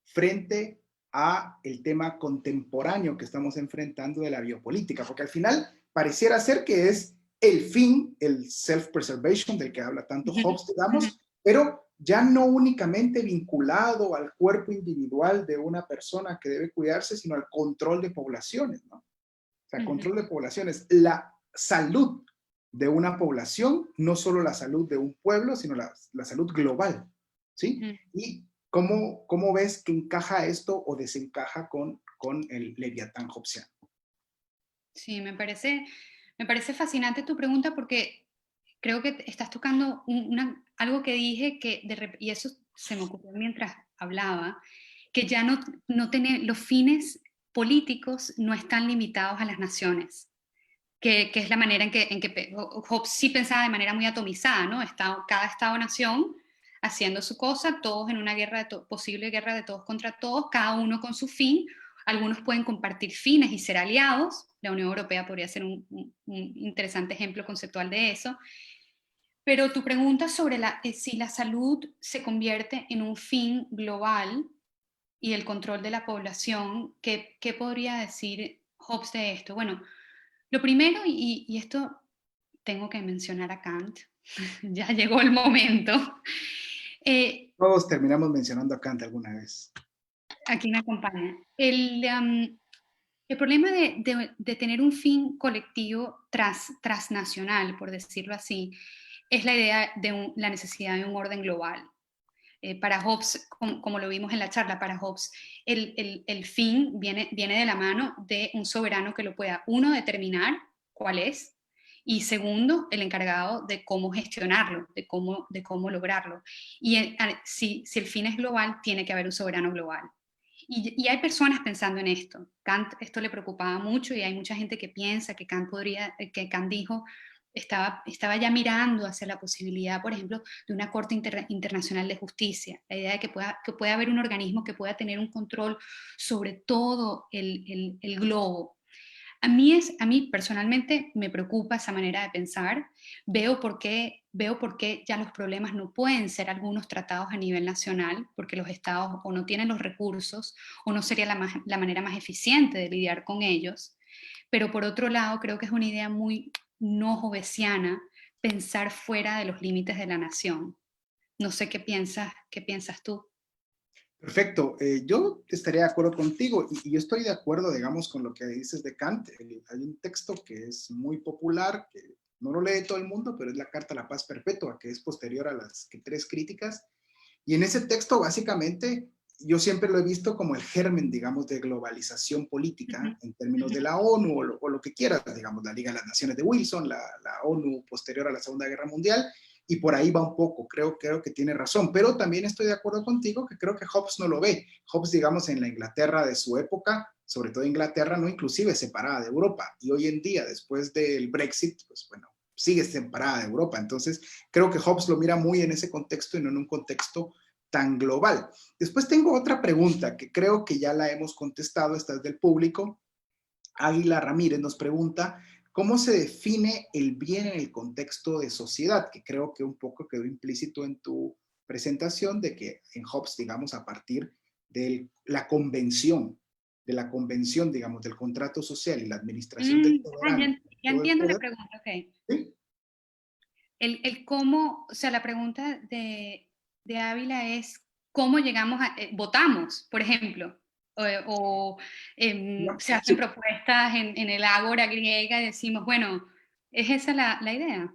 frente a el tema contemporáneo que estamos enfrentando de la biopolítica? Porque al final pareciera ser que es el fin, el self-preservation del que habla tanto Hobbes, digamos, pero ya no únicamente vinculado al cuerpo individual de una persona que debe cuidarse, sino al control de poblaciones, ¿no? O sea, control de poblaciones. La salud de una población, no solo la salud de un pueblo, sino la salud global, ¿sí? Y ¿cómo ves que encaja esto o desencaja con el Leviatán hobbesiano? Sí, me parece fascinante tu pregunta porque creo que estás tocando algo que dije y eso se me ocurrió mientras hablaba, que ya los fines políticos no están limitados a las naciones, que es la manera en que Hobbes sí pensaba de manera muy atomizada, ¿no? Cada Estado-nación haciendo su cosa, todos en una posible guerra de todos contra todos, cada uno con su fin. Algunos pueden compartir fines y ser aliados. La Unión Europea podría ser un interesante ejemplo conceptual de eso. Pero tu pregunta sobre si la salud se convierte en un fin global y el control de la población, ¿qué podría decir Hobbes de esto? Bueno, lo primero, y esto tengo que mencionar a Kant, ya llegó el momento. Todos terminamos mencionando a Kant alguna vez. Aquí me acompaña. El problema de tener un fin colectivo transnacional, por decirlo así, es la idea de la necesidad de un orden global. Para Hobbes, como lo vimos en la charla, para Hobbes el fin viene de la mano de un soberano que lo pueda, uno, determinar cuál es, y segundo, el encargado de cómo gestionarlo, de cómo lograrlo. Y si el fin es global, tiene que haber un soberano global. Y hay personas pensando en esto. Kant esto le preocupaba mucho y hay mucha gente que piensa que Kant dijo, estaba ya mirando hacia la posibilidad, por ejemplo, de una Corte Internacional de Justicia, la idea de que pueda haber un organismo que pueda tener un control sobre todo el globo. A mí personalmente me preocupa esa manera de pensar. Veo por qué ya los problemas no pueden ser algunos tratados a nivel nacional, porque los estados o no tienen los recursos o no sería la manera más eficiente de lidiar con ellos. Pero por otro lado, creo que es una idea muy no hobbesiana pensar fuera de los límites de la nación. No sé qué piensas tú. Perfecto, yo estaría de acuerdo contigo y yo estoy de acuerdo, digamos, con lo que dices de Kant. Hay un texto que es muy popular, que no lo lee todo el mundo, pero es la Carta a la Paz Perpetua, que es posterior a las tres críticas. Y en ese texto, básicamente, yo siempre lo he visto como el germen, digamos, de globalización política en términos de la ONU o lo que quieras, digamos, la Liga de las Naciones de Wilson, la ONU posterior a la Segunda Guerra Mundial, y por ahí va un poco, creo que tiene razón, pero también estoy de acuerdo contigo que creo que Hobbes no lo ve. Hobbes, digamos, en la Inglaterra de su época, sobre todo Inglaterra, no inclusive separada de Europa, y hoy en día, después del Brexit, pues bueno, sigue separada de Europa. Entonces, creo que Hobbes lo mira muy en ese contexto y no en un contexto tan global. Después tengo otra pregunta que creo que ya la hemos contestado, esta es del público. Águila Ramírez nos pregunta, ¿cómo se define el bien en el contexto de sociedad? Que creo que un poco quedó implícito en tu presentación de que en Hobbes, digamos, a partir de la convención, digamos, del contrato social y la administración del soberano. Ya entiendo la pregunta, ok. ¿Sí? Cómo, o sea, la pregunta de Ávila es cómo llegamos votamos, por ejemplo, se hacen propuestas en el ágora griega y decimos, bueno, ¿es esa la idea?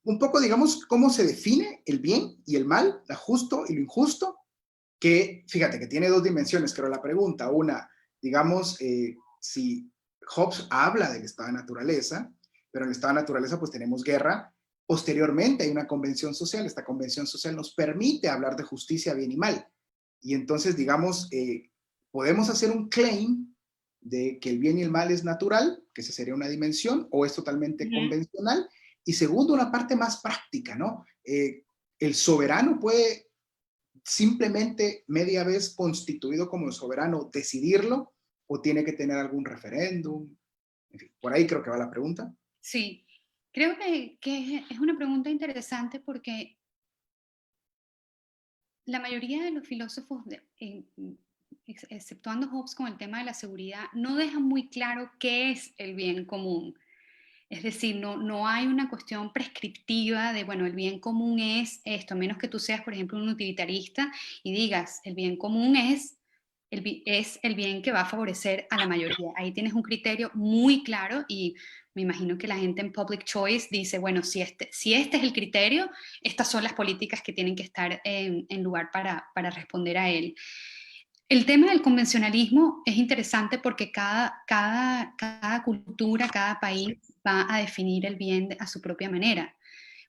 Un poco, digamos, cómo se define el bien y el mal, lo justo y lo injusto, que fíjate que tiene dos dimensiones, creo, la pregunta. Una, digamos, si Hobbes habla del estado de naturaleza, pero en el estado de naturaleza pues tenemos guerra. Posteriormente hay una convención social, esta convención social nos permite hablar de justicia, bien y mal. Y entonces, digamos, podemos hacer un claim de que el bien y el mal es natural, que esa sería una dimensión, o es totalmente convencional. Y segundo, una parte más práctica, ¿no? El soberano puede simplemente media vez constituido como soberano decidirlo o tiene que tener algún referéndum. En fin, por ahí creo que va la pregunta. Sí, creo que es una pregunta interesante porque la mayoría de los filósofos, exceptuando Hobbes con el tema de la seguridad, no dejan muy claro qué es el bien común. Es decir, no hay una cuestión prescriptiva de, bueno, el bien común es esto, a menos que tú seas, por ejemplo, un utilitarista y digas, el bien común es el bien que va a favorecer a la mayoría. Ahí tienes un criterio muy claro y me imagino que la gente en Public Choice dice, bueno, si este es el criterio, estas son las políticas que tienen que estar en lugar para responder a él. El tema del convencionalismo es interesante porque cada cultura, cada país va a definir el bien a su propia manera.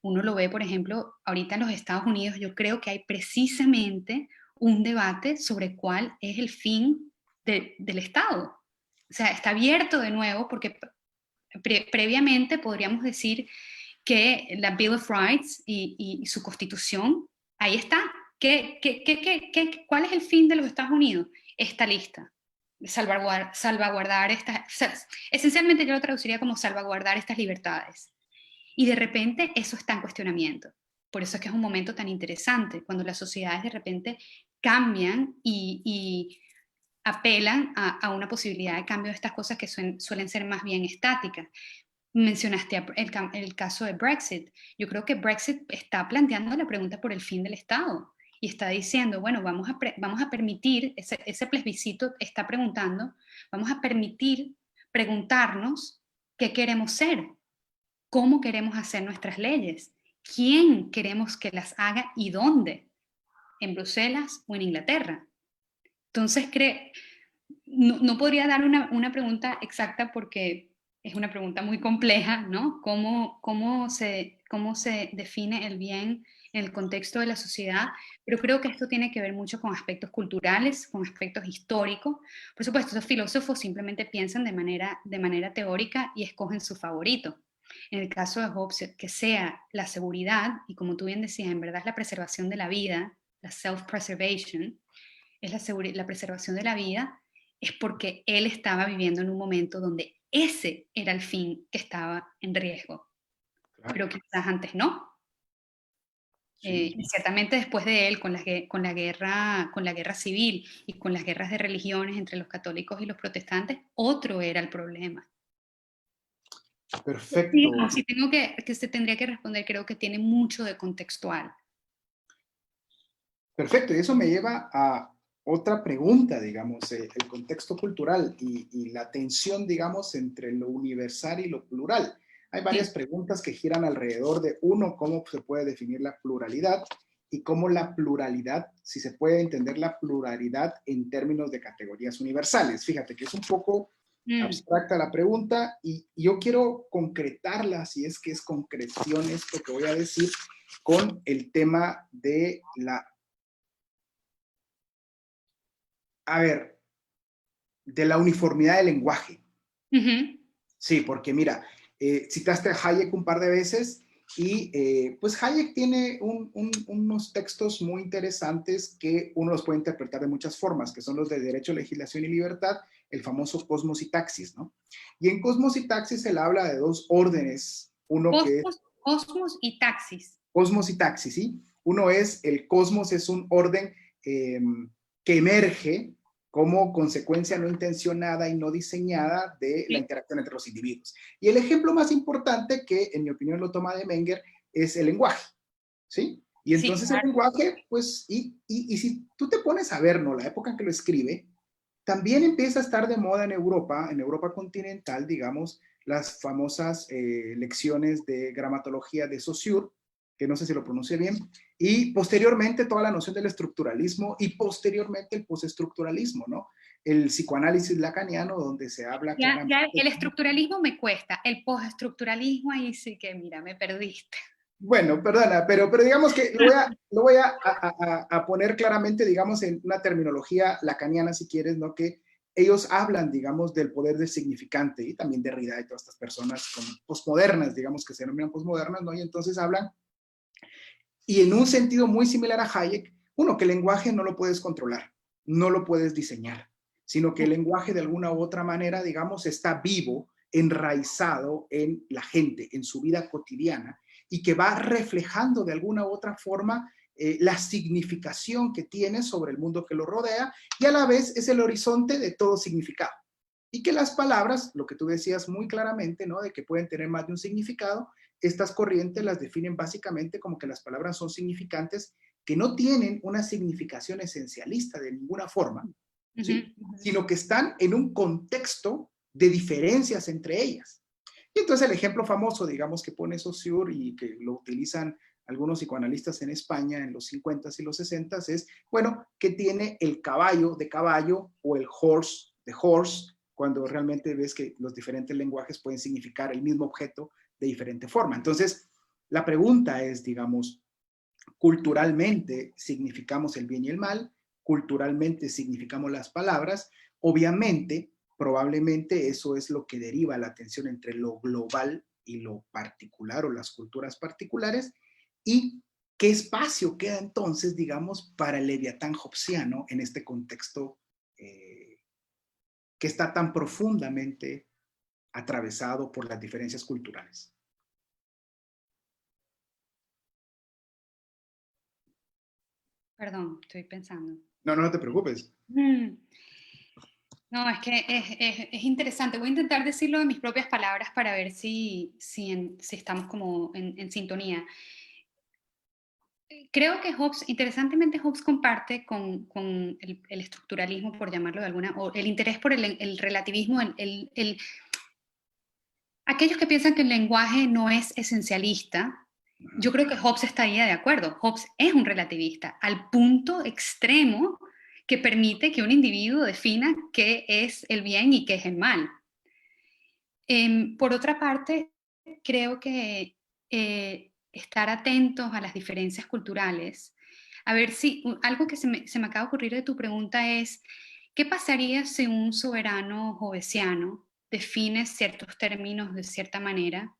Uno lo ve, por ejemplo, ahorita en los Estados Unidos, yo creo que hay precisamente un debate sobre cuál es el fin del Estado. O sea, está abierto de nuevo porque previamente podríamos decir que la Bill of Rights y su constitución, ahí está. ¿Cuál es el fin de los Estados Unidos? Esta lista. Salvaguardar estas, o sea, esencialmente yo lo traduciría como salvaguardar estas libertades. Y de repente eso está en cuestionamiento. Por eso es que es un momento tan interesante, cuando las sociedades de repente cambian y apelan a una posibilidad de cambio de estas cosas que suelen ser más bien estáticas. Mencionaste el caso de Brexit. Yo creo que Brexit está planteando la pregunta por el fin del Estado y está diciendo, bueno, vamos a permitir, ese plebiscito está preguntando, vamos a permitir preguntarnos qué queremos ser, cómo queremos hacer nuestras leyes, quién queremos que las haga y dónde, en Bruselas o en Inglaterra. Entonces, no podría dar una pregunta exacta porque es una pregunta muy compleja, ¿no? ¿Cómo se define el bien en el contexto de la sociedad? Pero creo que esto tiene que ver mucho con aspectos culturales, con aspectos históricos. Por supuesto, los filósofos simplemente piensan de manera teórica y escogen su favorito. En el caso de Hobbes, que sea la seguridad, y como tú bien decías, en verdad es la preservación de la vida, la self-preservation, es la preservación de la vida, es porque él estaba viviendo en un momento donde ese era el fin que estaba en riesgo. Claro. Pero quizás antes no. Sí. Y ciertamente después de él, con la guerra civil y con las guerras de religiones entre los católicos y los protestantes, otro era el problema. Perfecto. Sí, tengo que se tendría que responder, creo que tiene mucho de contextual. Perfecto, y eso me lleva a otra pregunta, digamos, el contexto cultural y la tensión, digamos, entre lo universal y lo plural. Hay varias preguntas que giran alrededor de, uno, cómo se puede definir la pluralidad y cómo la pluralidad, si se puede entender la pluralidad en términos de categorías universales. Fíjate que es un poco abstracta la pregunta y yo quiero concretarla, si es que es concreción esto que voy a decir, con el tema de de la uniformidad del lenguaje. Sí, porque mira, citaste a Hayek un par de veces y pues Hayek tiene unos textos muy interesantes que uno los puede interpretar de muchas formas, que son los de Derecho, Legislación y Libertad, el famoso Cosmos y Taxis, ¿no? Y en Cosmos y Taxis él habla de dos órdenes, Cosmos y Taxis. Cosmos y Taxis, ¿sí? Uno es, el cosmos es un orden que emerge como consecuencia no intencionada y no diseñada de la interacción entre los individuos. Y el ejemplo más importante, que en mi opinión lo toma de Menger, es el lenguaje, ¿sí? Y entonces el lenguaje, pues, y si tú te pones a ver, ¿no? La época en que lo escribe, también empieza a estar de moda en Europa continental, digamos, las famosas lecciones de gramatología de Saussure, que no sé si lo pronuncie bien, y posteriormente toda la noción del estructuralismo y posteriormente el postestructuralismo, ¿no? El psicoanálisis lacaniano, donde se habla claramente... Ya el estructuralismo me cuesta, el postestructuralismo ahí sí que, mira, me perdiste. Bueno, perdona, pero digamos que lo voy a poner claramente, digamos, en una terminología lacaniana, si quieres, ¿no? Que ellos hablan, digamos, del poder del significante, y también Derrida y todas estas personas posmodernas, digamos, que se denominan posmodernas, ¿no? Y entonces hablan, y en un sentido muy similar a Hayek, uno, que el lenguaje no lo puedes controlar, no lo puedes diseñar, sino que el lenguaje de alguna u otra manera, digamos, está vivo, enraizado en la gente, en su vida cotidiana, y que va reflejando de alguna u otra forma la significación que tiene sobre el mundo que lo rodea, y a la vez es el horizonte de todo significado. Y que las palabras, lo que tú decías muy claramente, ¿no? De que pueden tener más de un significado, estas corrientes las definen básicamente como que las palabras son significantes que no tienen una significación esencialista de ninguna forma, ¿sí? Sino que están en un contexto de diferencias entre ellas. Y entonces el ejemplo famoso, digamos, que pone Saussure y que lo utilizan algunos psicoanalistas en España en los 50s y los 60s es, bueno, que tiene el caballo de caballo o el horse de horse, cuando realmente ves que los diferentes lenguajes pueden significar el mismo objeto de diferente forma. Entonces, la pregunta es, digamos, culturalmente significamos el bien y el mal, culturalmente significamos las palabras, obviamente, probablemente eso es lo que deriva la tensión entre lo global y lo particular o las culturas particulares, y qué espacio queda entonces, digamos, para el Leviatán hobbesiano en este contexto que está tan profundamente atravesado por las diferencias culturales. Perdón, estoy pensando. No, no te preocupes. No, es que es interesante. Voy a intentar decirlo en mis propias palabras para ver si estamos como en sintonía. Creo que Hobbes, interesantemente, Hobbes comparte con el estructuralismo, por llamarlo de alguna, o el interés por el relativismo, aquellos que piensan que el lenguaje no es esencialista. Yo creo que Hobbes estaría de acuerdo. Hobbes es un relativista, al punto extremo que permite que un individuo defina qué es el bien y qué es el mal. Por otra parte, creo que estar atentos a las diferencias culturales, a ver si algo que se me acaba de ocurrir de tu pregunta es, ¿qué pasaría si un soberano hobbesiano define ciertos términos de cierta manera,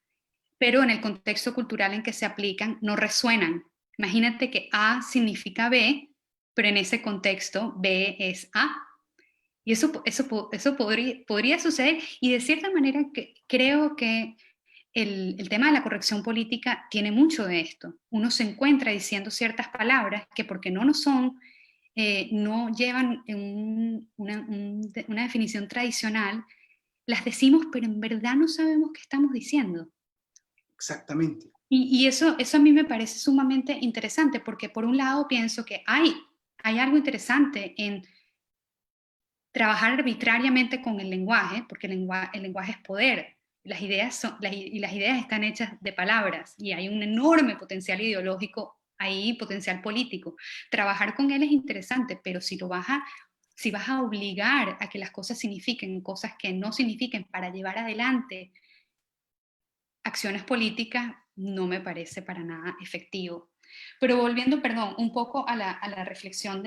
pero en el contexto cultural en que se aplican no resuenan? Imagínate que A significa B, pero en ese contexto B es A. Y eso podría suceder, y de cierta manera creo que el tema de la corrección política tiene mucho de esto. Uno se encuentra diciendo ciertas palabras que porque no son, no llevan una definición tradicional, las decimos, pero en verdad no sabemos qué estamos diciendo. Exactamente. Y eso a mí me parece sumamente interesante, porque por un lado pienso que hay algo interesante en trabajar arbitrariamente con el lenguaje, porque el lenguaje es poder, las ideas están hechas de palabras, y hay un enorme potencial ideológico ahí, potencial político. Trabajar con él es interesante, pero si vas a obligar a que las cosas signifiquen cosas que no signifiquen para llevar adelante acciones políticas, no me parece para nada efectivo. Pero volviendo, perdón, un poco a la reflexión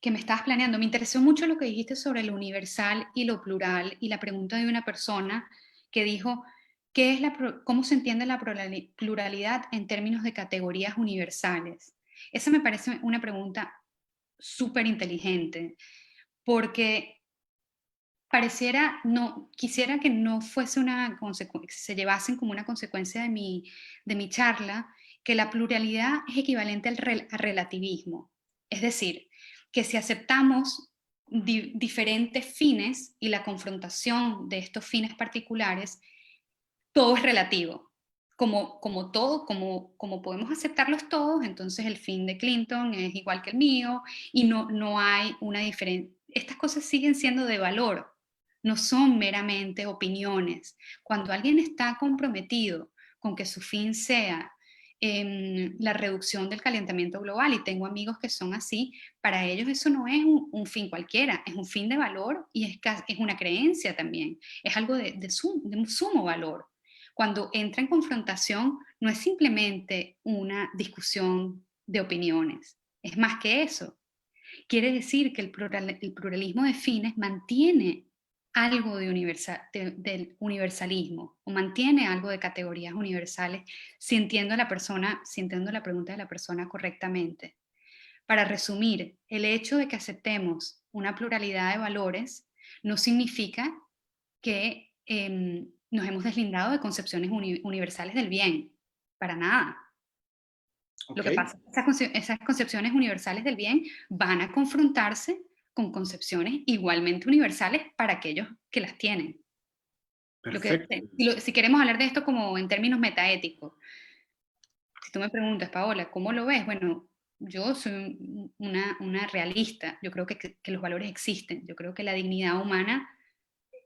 que me estabas planeando, me interesó mucho lo que dijiste sobre lo universal y lo plural, y la pregunta de una persona que dijo, ¿cómo se entiende la pluralidad en términos de categorías universales? Esa me parece una pregunta súper inteligente, porque quisiera que no fuese se llevasen como una consecuencia de mi charla, que la pluralidad es equivalente al relativismo. Es decir, que si aceptamos diferentes fines y la confrontación de estos fines particulares, todo es relativo. Como todo, como podemos aceptarlos todos, entonces el fin de Clinton es igual que el mío, y no hay una diferencia. Estas cosas siguen siendo de valor, no son meramente opiniones. Cuando alguien está comprometido con que su fin sea la reducción del calentamiento global, y tengo amigos que son así, para ellos eso no es un fin cualquiera, es un fin de valor, y es una creencia también, es algo de un sumo valor. Cuando entra en confrontación, no es simplemente una discusión de opiniones, es más que eso. Quiere decir que el pluralismo de fines mantiene algo del universalismo, o mantiene algo de categorías universales, si entiendo la pregunta de la persona correctamente. Para resumir, el hecho de que aceptemos una pluralidad de valores no significa que nos hemos deslindado de concepciones universales del bien, para nada. Okay. Lo que pasa es que esas concepciones universales del bien van a confrontarse con concepciones igualmente universales para aquellos que las tienen. Si queremos hablar de esto como en términos metaéticos, si tú me preguntas, Paola, ¿cómo lo ves? Bueno, yo soy una realista, yo creo que los valores existen, yo creo que la dignidad humana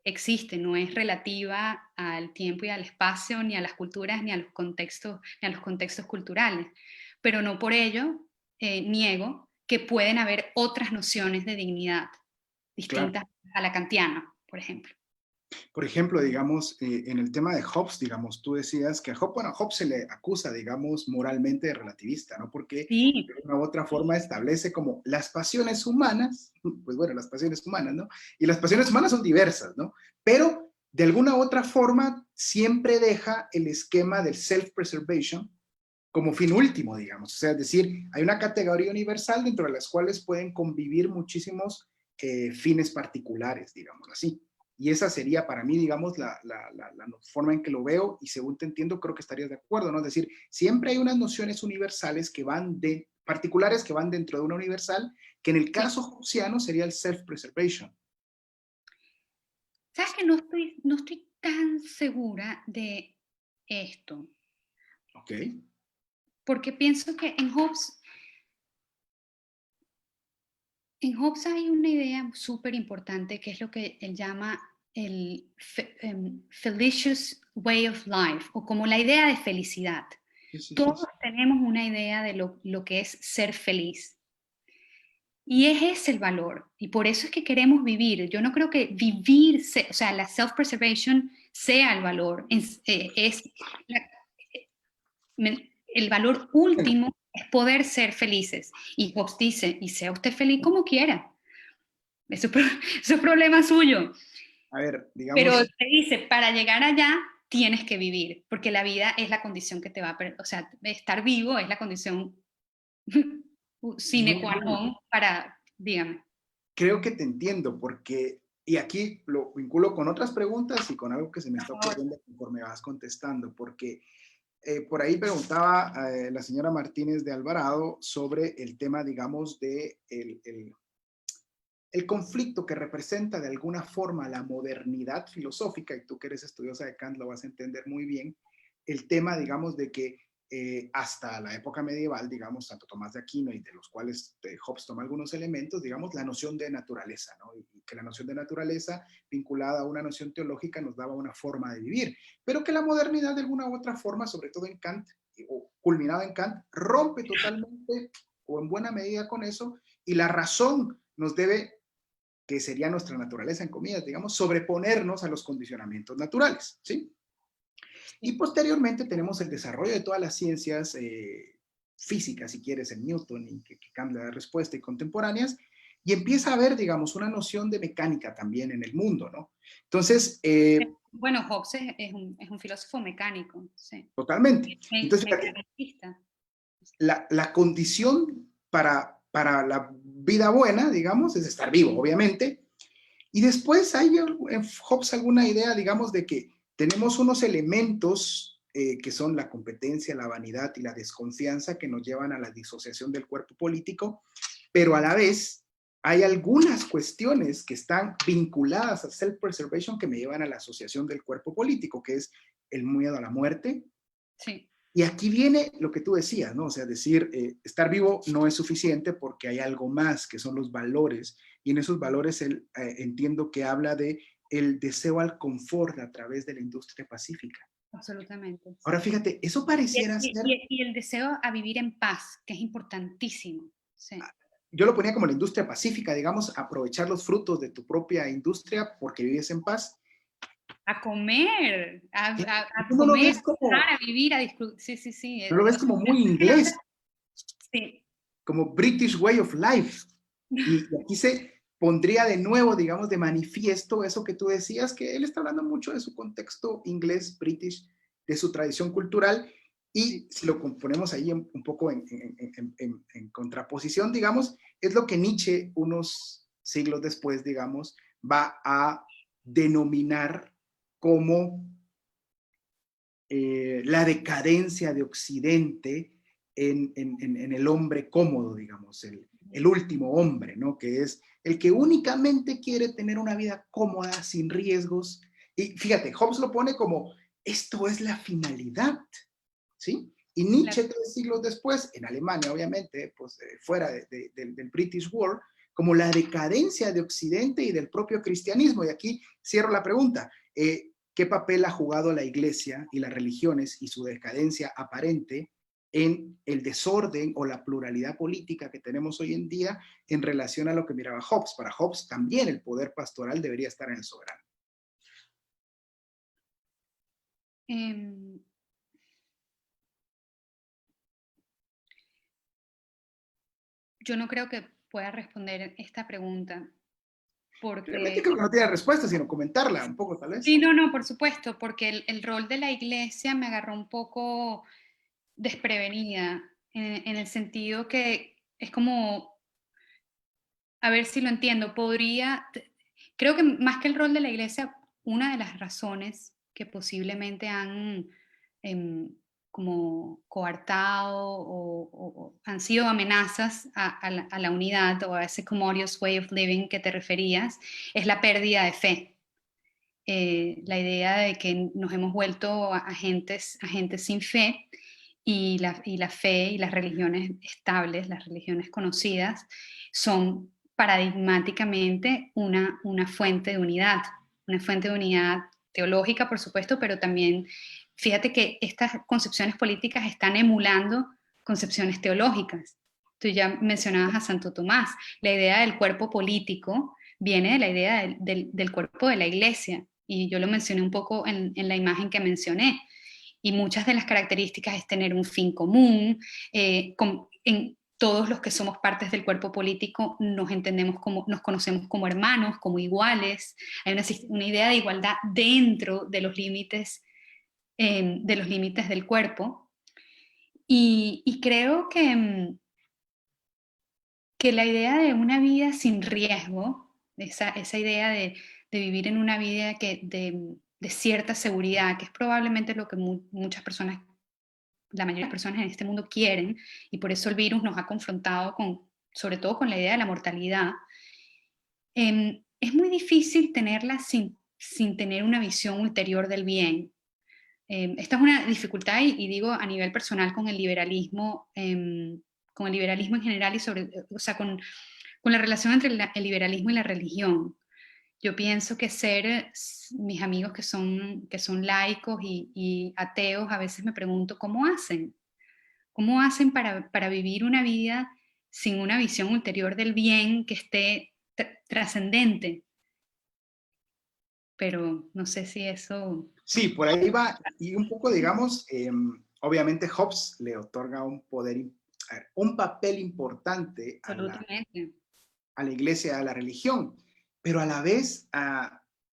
existe, no es relativa al tiempo y al espacio, ni a las culturas, ni a los contextos culturales, pero no por ello niego que pueden haber otras nociones de dignidad distintas a la kantiana, por ejemplo. Por ejemplo, digamos, en el tema de Hobbes, digamos, tú decías que a Hobbes se le acusa, digamos, moralmente de relativista, ¿no? Porque sí, de una u otra forma establece como las pasiones humanas, pues bueno, las pasiones humanas, ¿no? Y las pasiones humanas son diversas, ¿no? Pero de alguna u otra forma siempre deja el esquema del self-preservation como fin último, digamos. O sea, es decir, hay una categoría universal dentro de las cuales pueden convivir muchísimos fines particulares, digamos así. Y esa sería para mí, digamos, la forma en que lo veo, y según te entiendo, creo que estarías de acuerdo, ¿no? Es decir, siempre hay unas nociones universales que van particulares que van dentro de una universal, que en el caso hobbesiano sería el self-preservation. ¿Sabes que no estoy tan segura de esto? Ok. Porque pienso que en Hobbes hay una idea súper importante que es lo que él llama el felicious way of life, o como la idea de felicidad. Sí. Todos tenemos una idea de lo que es ser feliz. Y es ese el valor. Y por eso es que queremos vivir. Yo no creo que vivir, o sea, la self-preservation sea el valor. El valor último es poder ser felices. Y Hobbes dice, y sea usted feliz como quiera. Eso es problema suyo. A ver, digamos... Pero te dice, para llegar allá tienes que vivir, porque la vida es la condición que te va a... O sea, estar vivo es la condición sine qua non para... Dígame. Creo que te entiendo, porque... Y aquí lo vinculo con otras preguntas y con algo que se me está ocurriendo conforme vas contestando, porque por ahí preguntaba la señora Martínez de Alvarado sobre el tema, digamos, de el conflicto que representa de alguna forma la modernidad filosófica, y tú que eres estudiosa de Kant lo vas a entender muy bien, el tema, digamos, de que hasta la época medieval, digamos, tanto Tomás de Aquino y de los cuales Hobbes toma algunos elementos, digamos, la noción de naturaleza, ¿no? Y que la noción de naturaleza vinculada a una noción teológica nos daba una forma de vivir, pero que la modernidad de alguna u otra forma, sobre todo en Kant, o culminada en Kant, rompe totalmente o en buena medida con eso, y la razón nos debe, que sería nuestra naturaleza en comillas, digamos, sobreponernos a los condicionamientos naturales, ¿sí? Y posteriormente tenemos el desarrollo de todas las ciencias físicas, si quieres, en Newton, y que cambia la respuesta, y contemporáneas, y empieza a haber, digamos, una noción de mecánica también en el mundo, ¿no? Entonces... bueno, Hobbes es un filósofo mecánico, sí. Totalmente. Entonces, la condición para la vida buena, digamos, es estar vivo, obviamente. Y después hay en Hobbes alguna idea, digamos, de que tenemos unos elementos que son la competencia, la vanidad y la desconfianza, que nos llevan a la disociación del cuerpo político, pero a la vez hay algunas cuestiones que están vinculadas a self-preservation que me llevan a la asociación del cuerpo político, que es el miedo a la muerte. Sí. Y aquí viene lo que tú decías, ¿no? O sea, decir, estar vivo no es suficiente porque hay algo más, que son los valores. Y en esos valores entiendo que habla de el deseo al confort a través de la industria pacífica. Absolutamente. Ahora, fíjate, eso pareciera ser... Y el deseo a vivir en paz, que es importantísimo. Sí. Yo lo ponía como la industria pacífica, digamos, aprovechar los frutos de tu propia industria porque vives en paz. A comer, a no comer, como, a vivir, a disfrutar. Sí. No lo ves como muy inglés. Sí. Como British way of life. Y aquí se pondría de nuevo, digamos, de manifiesto eso que tú decías, que él está hablando mucho de su contexto inglés, british, de su tradición cultural, y si lo ponemos ahí un poco en contraposición, digamos, es lo que Nietzsche, unos siglos después, digamos, va a denominar como la decadencia de Occidente en el hombre cómodo, digamos, el último hombre, ¿no? Que es el que únicamente quiere tener una vida cómoda, sin riesgos. Y fíjate, Hobbes lo pone como, esto es la finalidad, ¿sí? Y Nietzsche, 3 siglos después, en Alemania, obviamente, pues fuera del British War, como la decadencia de Occidente y del propio cristianismo. Y aquí cierro la pregunta. ¿Qué papel ha jugado la Iglesia y las religiones y su decadencia aparente en el desorden o la pluralidad política que tenemos hoy en día en relación a lo que miraba Hobbes? Para Hobbes también el poder pastoral debería estar en el soberano. Yo no creo que pueda responder esta pregunta. Porque... Realmente creo que no tiene respuesta, sino comentarla un poco, tal vez. Sí, no, por supuesto, porque el rol de la Iglesia me agarró un poco desprevenida, en el sentido que es como, a ver si lo entiendo, creo que más que el rol de la Iglesia, una de las razones que posiblemente han como coartado o han sido amenazas a la unidad o a ese commodious way of living que te referías, es la pérdida de fe. La idea de que nos hemos vuelto agentes sin fe, y la fe y las religiones estables, las religiones conocidas, son paradigmáticamente una fuente de unidad teológica, por supuesto, pero también fíjate que estas concepciones políticas están emulando concepciones teológicas. Tú ya mencionabas a Santo Tomás, la idea del cuerpo político viene de la idea del cuerpo de la iglesia, y yo lo mencioné un poco en la imagen que mencioné. Y muchas de las características es tener un fin común. En todos los que somos partes del cuerpo político nos conocemos como hermanos, como iguales. Hay una idea de igualdad dentro de los límites del cuerpo. Y creo que la idea de una vida sin riesgo, esa idea de vivir en una vida de cierta seguridad, que es probablemente lo que muchas personas, la mayoría de las personas en este mundo quieren, y por eso el virus nos ha confrontado sobre todo con la idea de la mortalidad. Es muy difícil tenerla sin tener una visión ulterior del bien. Esta es una dificultad, y digo a nivel personal, con el liberalismo en general, y con la relación entre el liberalismo y la religión. Yo pienso que mis amigos que son laicos y ateos, a veces me pregunto cómo hacen para vivir una vida sin una visión ulterior del bien que esté trascendente. Pero no sé si eso... Sí, por ahí va, y un poco, digamos, obviamente Hobbes le otorga un papel importante a la iglesia, a la religión, pero a la vez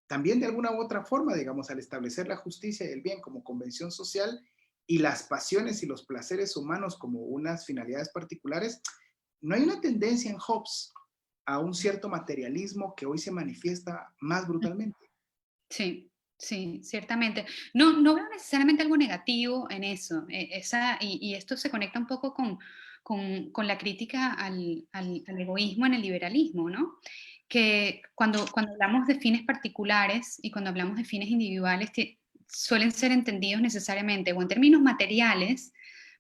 también de alguna u otra forma, digamos, al establecer la justicia y el bien como convención social y las pasiones y los placeres humanos como unas finalidades particulares, no hay una tendencia en Hobbes a un cierto materialismo que hoy se manifiesta más brutalmente. Sí, ciertamente. No veo necesariamente algo negativo en eso. Y esto se conecta un poco con la crítica al egoísmo en el liberalismo, ¿no? Que cuando hablamos de fines particulares y cuando hablamos de fines individuales, suelen ser entendidos necesariamente o en términos materiales.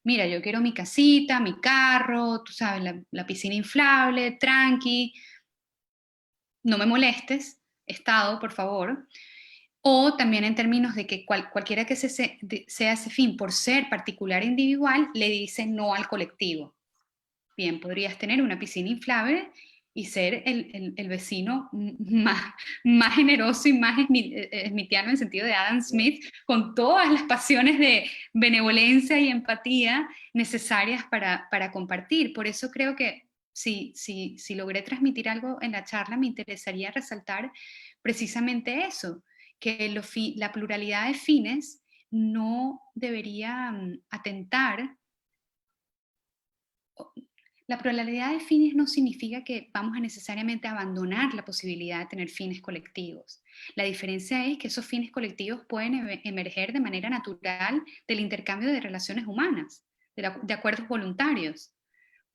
Mira, yo quiero mi casita, mi carro, tú sabes, la piscina inflable, tranqui, no me molestes, Estado, por favor. O también en términos de que cualquiera que sea ese fin, por ser particular e individual, le dice no al colectivo. Bien, podrías tener una piscina inflable y ser el vecino más generoso y más smithiano, en el sentido de Adam Smith, con todas las pasiones de benevolencia y empatía necesarias para compartir. Por eso creo que si logré transmitir algo en la charla, me interesaría resaltar precisamente eso, que la pluralidad de fines no debería atentar. La pluralidad de fines no significa que vamos a necesariamente abandonar la posibilidad de tener fines colectivos. La diferencia es que esos fines colectivos pueden emerger de manera natural del intercambio de relaciones humanas, de acuerdos voluntarios.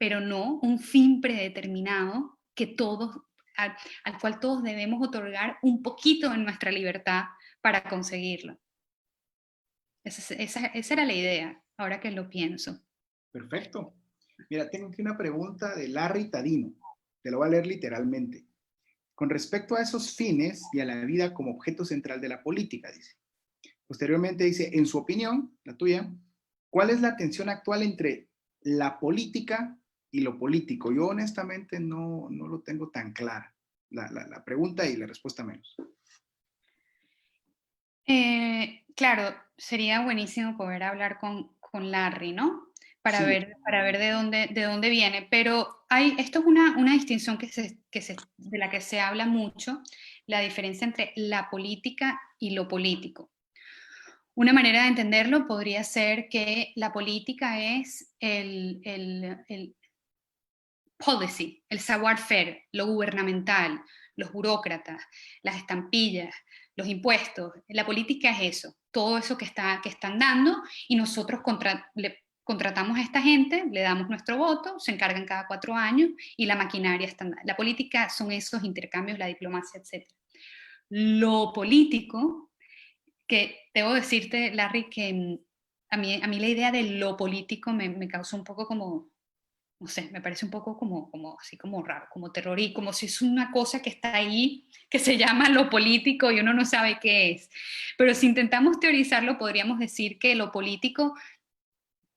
pero no un fin predeterminado que todos, al cual todos debemos otorgar un poquito de nuestra libertad para conseguirlo. Esa era la idea, ahora que lo pienso. Perfecto. Mira, tengo aquí una pregunta de Larry Tadino. Te lo voy a leer literalmente. Con respecto a esos fines y a la vida como objeto central de la política, dice. Posteriormente dice, en su opinión, la tuya, ¿cuál es la tensión actual entre la política y lo político? Yo honestamente no lo tengo tan clara, la pregunta y la respuesta menos. Claro, sería buenísimo poder hablar con Larry, ¿no? Para ver de dónde viene. Pero esto es una distinción de la que se habla mucho, la diferencia entre la política y lo político. Una manera de entenderlo podría ser que la política es el policy, el savoir-faire, lo gubernamental, los burócratas, las estampillas, los impuestos. La política es eso, todo eso que están dando, y nosotros contratamos a esta gente, le damos nuestro voto, se encargan cada 4 años y la maquinaria está dando. La política son esos intercambios, la diplomacia, etc. Lo político, que debo decirte, Larry, que a mí la idea de lo político me causó un poco como, no sé, me parece un poco así como raro, como terrorífico, como si es una cosa que está ahí, que se llama lo político y uno no sabe qué es. Pero si intentamos teorizarlo, podríamos decir que lo político,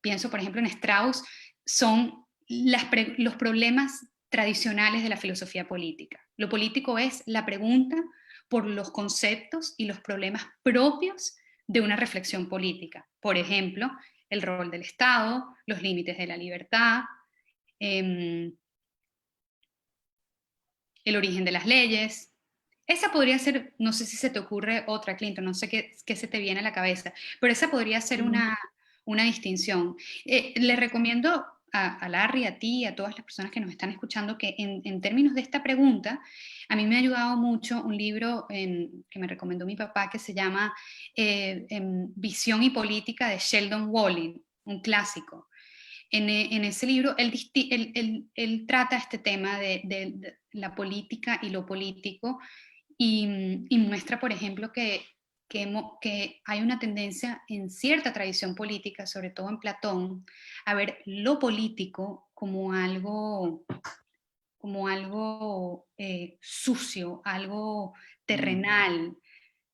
pienso por ejemplo en Strauss, son los problemas tradicionales de la filosofía política. Lo político es la pregunta por los conceptos y los problemas propios de una reflexión política. Por ejemplo, el rol del Estado, los límites de la libertad, el origen de las leyes. Esa podría ser, no sé si se te ocurre otra, Clinton, no sé qué se te viene a la cabeza, pero esa podría ser una distinción. Le recomiendo a Larry, a ti, a todas las personas que nos están escuchando, que en términos de esta pregunta, a mí me ha ayudado mucho un libro que me recomendó mi papá, que se llama Visión y Política, de Sheldon Walling, un clásico. En ese libro, él trata este tema de la política y lo político, y muestra, por ejemplo, que hay una tendencia en cierta tradición política, sobre todo en Platón, a ver lo político como algo sucio, algo terrenal,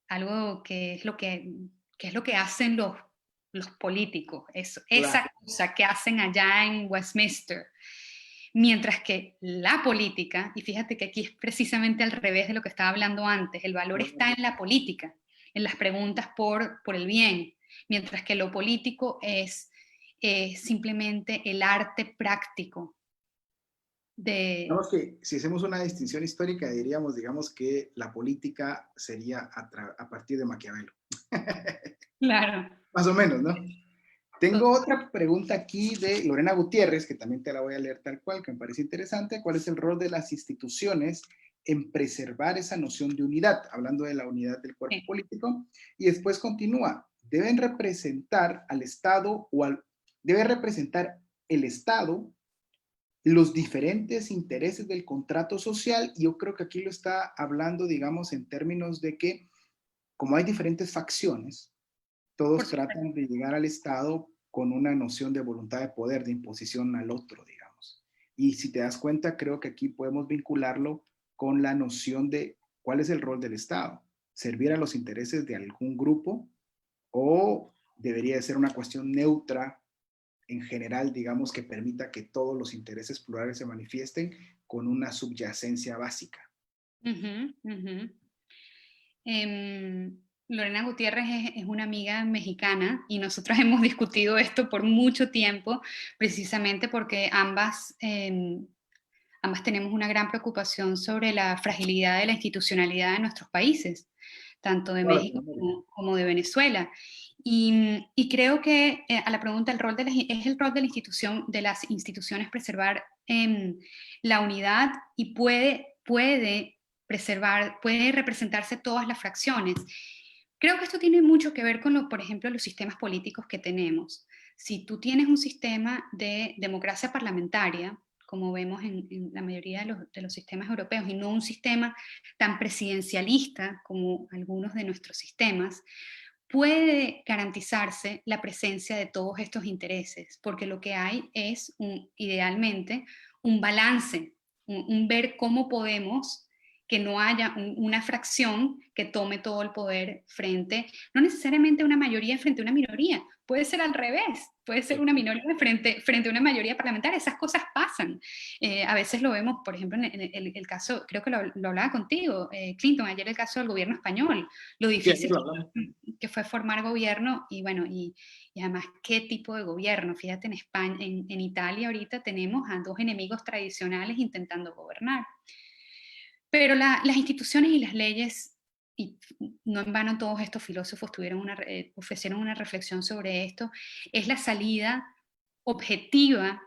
algo que es lo que hacen los políticos, esa cosa que hacen allá en Westminster. Mientras que la política, y fíjate que aquí es precisamente al revés de lo que estaba hablando antes, el valor está en la política, en las preguntas por el bien, mientras que lo político es simplemente el arte práctico. Digamos que si hacemos una distinción histórica, digamos que la política sería a partir de Maquiavelo. Claro. Más o menos, ¿no? Tengo otra pregunta aquí de Lorena Gutiérrez, que también te la voy a leer tal cual, que me parece interesante. ¿Cuál es el rol de las instituciones en preservar esa noción de unidad? Hablando de la unidad del cuerpo político. Y después continúa, deben representar al Estado debe representar el Estado los diferentes intereses del contrato social. Y yo creo que aquí lo está hablando, digamos, en términos de que como hay diferentes facciones, todos tratan de llegar al Estado con una noción de voluntad de poder, de imposición al otro, digamos. Y si te das cuenta, creo que aquí podemos vincularlo con la noción de cuál es el rol del Estado. ¿Servir a los intereses de algún grupo o debería de ser una cuestión neutra en general, digamos, que permita que todos los intereses plurales se manifiesten con una subyacencia básica? Lorena Gutiérrez es una amiga mexicana y nosotros hemos discutido esto por mucho tiempo, precisamente porque ambas tenemos una gran preocupación sobre la fragilidad de la institucionalidad de nuestros países, tanto de México como de Venezuela. Y creo que a la pregunta, es el rol de las instituciones preservar la unidad, y puede representarse todas las fracciones. Creo que esto tiene mucho que ver con, por ejemplo, los sistemas políticos que tenemos. si tú tienes un sistema de democracia parlamentaria, como vemos en la mayoría de los sistemas europeos, y no un sistema tan presidencialista como algunos de nuestros sistemas, puede garantizarse la presencia de todos estos intereses, porque lo que hay es, idealmente, un balance, un ver cómo podemos que no haya una fracción que tome todo el poder frente, no necesariamente una mayoría frente a una minoría, puede ser al revés, puede ser una minoría frente a una mayoría parlamentaria, esas cosas pasan. A veces lo vemos, por ejemplo, en el caso, creo que lo hablaba contigo, Clinton, ayer el caso del gobierno español, lo difícil que fue formar gobierno, y bueno, y además qué tipo de gobierno. Fíjate, en España, en Italia ahorita tenemos a dos enemigos tradicionales intentando gobernar. Pero las instituciones y las leyes, y no en vano todos estos filósofos ofrecieron una reflexión sobre esto, es la salida objetiva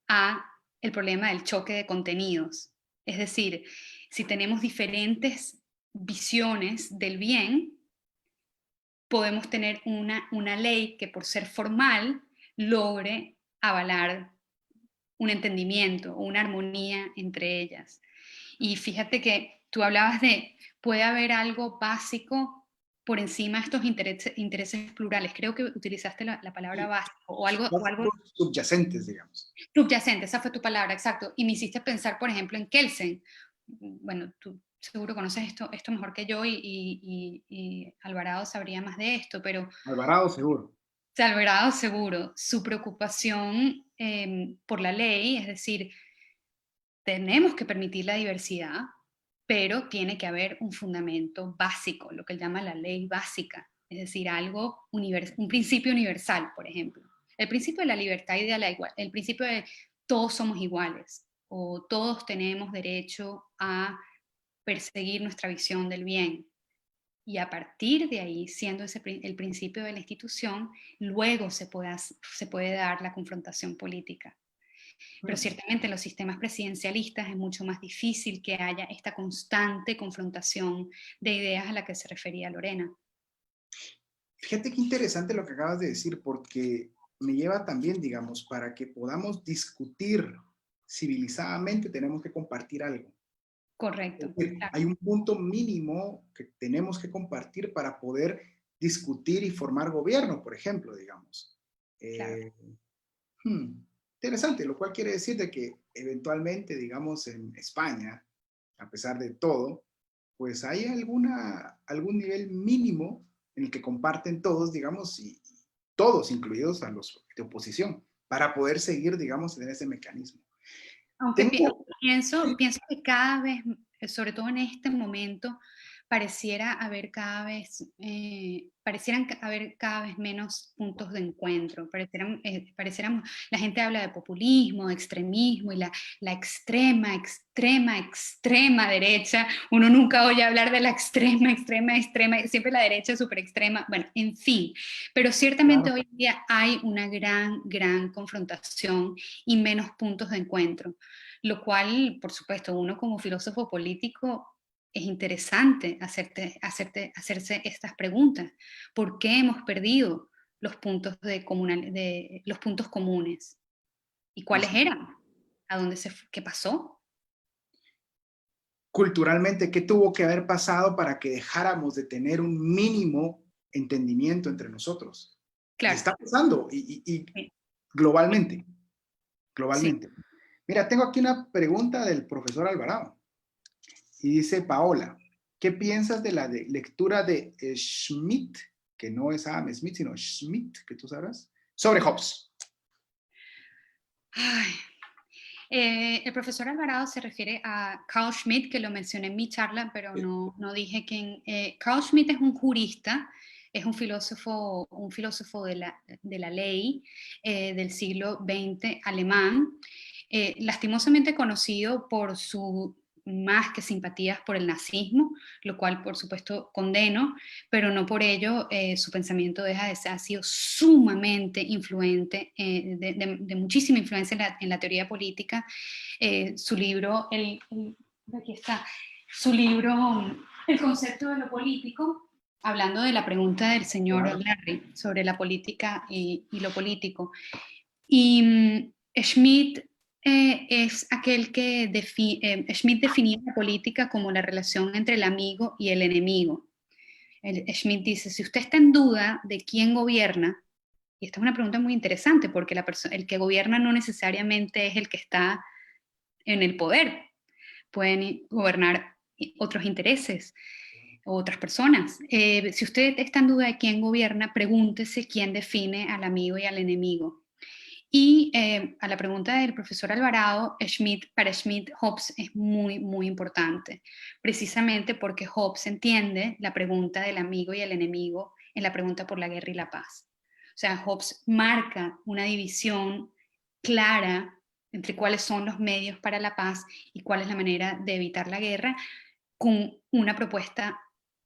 a el problema del choque de contenidos. Es decir, si tenemos diferentes visiones del bien, podemos tener una ley que, por ser formal, logre avalar un entendimiento o una armonía entre ellas. Y fíjate que tú hablabas de, puede haber algo básico por encima de estos intereses plurales. Creo que utilizaste la palabra básico, o algo subyacentes, digamos. Subyacente, esa fue tu palabra, exacto. Y me hiciste pensar, por ejemplo, en Kelsen. Bueno, tú seguro conoces esto mejor que yo, y Alvarado sabría más de esto, pero... Alvarado seguro. Alvarado seguro. Su preocupación por la ley, es decir, tenemos que permitir la diversidad, pero tiene que haber un fundamento básico, lo que él llama la ley básica, es decir, un principio universal, por ejemplo. El principio de la libertad y de la igualdad, el principio de todos somos iguales, o todos tenemos derecho a perseguir nuestra visión del bien. Y a partir de ahí, siendo ese el principio de la institución, luego se puede dar la confrontación política. Pero ciertamente en los sistemas presidencialistas es mucho más difícil que haya esta constante confrontación de ideas a la que se refería Lorena. Fíjate qué interesante lo que acabas de decir, porque me lleva también, digamos, para que podamos discutir civilizadamente, tenemos que compartir algo. Correcto. Es decir, hay un punto mínimo que tenemos que compartir para poder discutir y formar gobierno, por ejemplo, digamos. Claro. Interesante, lo cual quiere decir de que eventualmente, digamos, en España, a pesar de todo, pues hay algún nivel mínimo en el que comparten todos, digamos, y todos, incluidos a los de oposición, para poder seguir, digamos, en ese mecanismo. Aunque pienso que cada vez, sobre todo en este momento, parecieran haber cada vez menos puntos de encuentro. La gente habla de populismo, de extremismo, y la extrema derecha. Uno nunca oye hablar de la extrema, siempre la derecha es súper extrema. Bueno, en fin. Pero ciertamente hoy en día hay una gran confrontación y menos puntos de encuentro. Lo cual, por supuesto, uno como filósofo político, es interesante hacerse estas preguntas. ¿Por qué hemos perdido los puntos, los puntos comunes? ¿Y cuáles eran? ¿Qué pasó? Culturalmente, ¿qué tuvo que haber pasado para que dejáramos de tener un mínimo entendimiento entre nosotros? Claro. Y está pasando, y globalmente. Globalmente. Sí. Mira, tengo aquí una pregunta del profesor Alvarado. Y dice Paola, ¿qué piensas de la lectura de Schmitt, que no es Adam Smith, sino Schmitt, que tú sabes, sobre Hobbes? Ay, el profesor Alvarado se refiere a Carl Schmitt, que lo mencioné en mi charla, pero no dije quién. Carl Schmitt es un jurista, es un filósofo de la ley del siglo XX alemán, lastimosamente conocido por su más que simpatías por el nazismo, lo cual por supuesto condeno, pero no por ello su pensamiento ha sido sumamente influente, de muchísima influencia en la teoría política. Su libro, aquí está, su libro El concepto de lo político, hablando de la pregunta del señor Claro. Larry sobre la política y lo político. Y Schmitt es aquel que Schmitt definía la política como la relación entre el amigo y el enemigo. Schmitt dice, si usted está en duda de quién gobierna, y esta es una pregunta muy interesante porque el que gobierna no necesariamente es el que está en el poder, pueden gobernar otros intereses o otras personas. Si usted está en duda de quién gobierna, pregúntese quién define al amigo y al enemigo. Y a la pregunta del profesor Alvarado, para Schmitt, Hobbes es muy, muy importante, precisamente porque Hobbes entiende la pregunta del amigo y el enemigo en la pregunta por la guerra y la paz. O sea, Hobbes marca una división clara entre cuáles son los medios para la paz y cuál es la manera de evitar la guerra, con una propuesta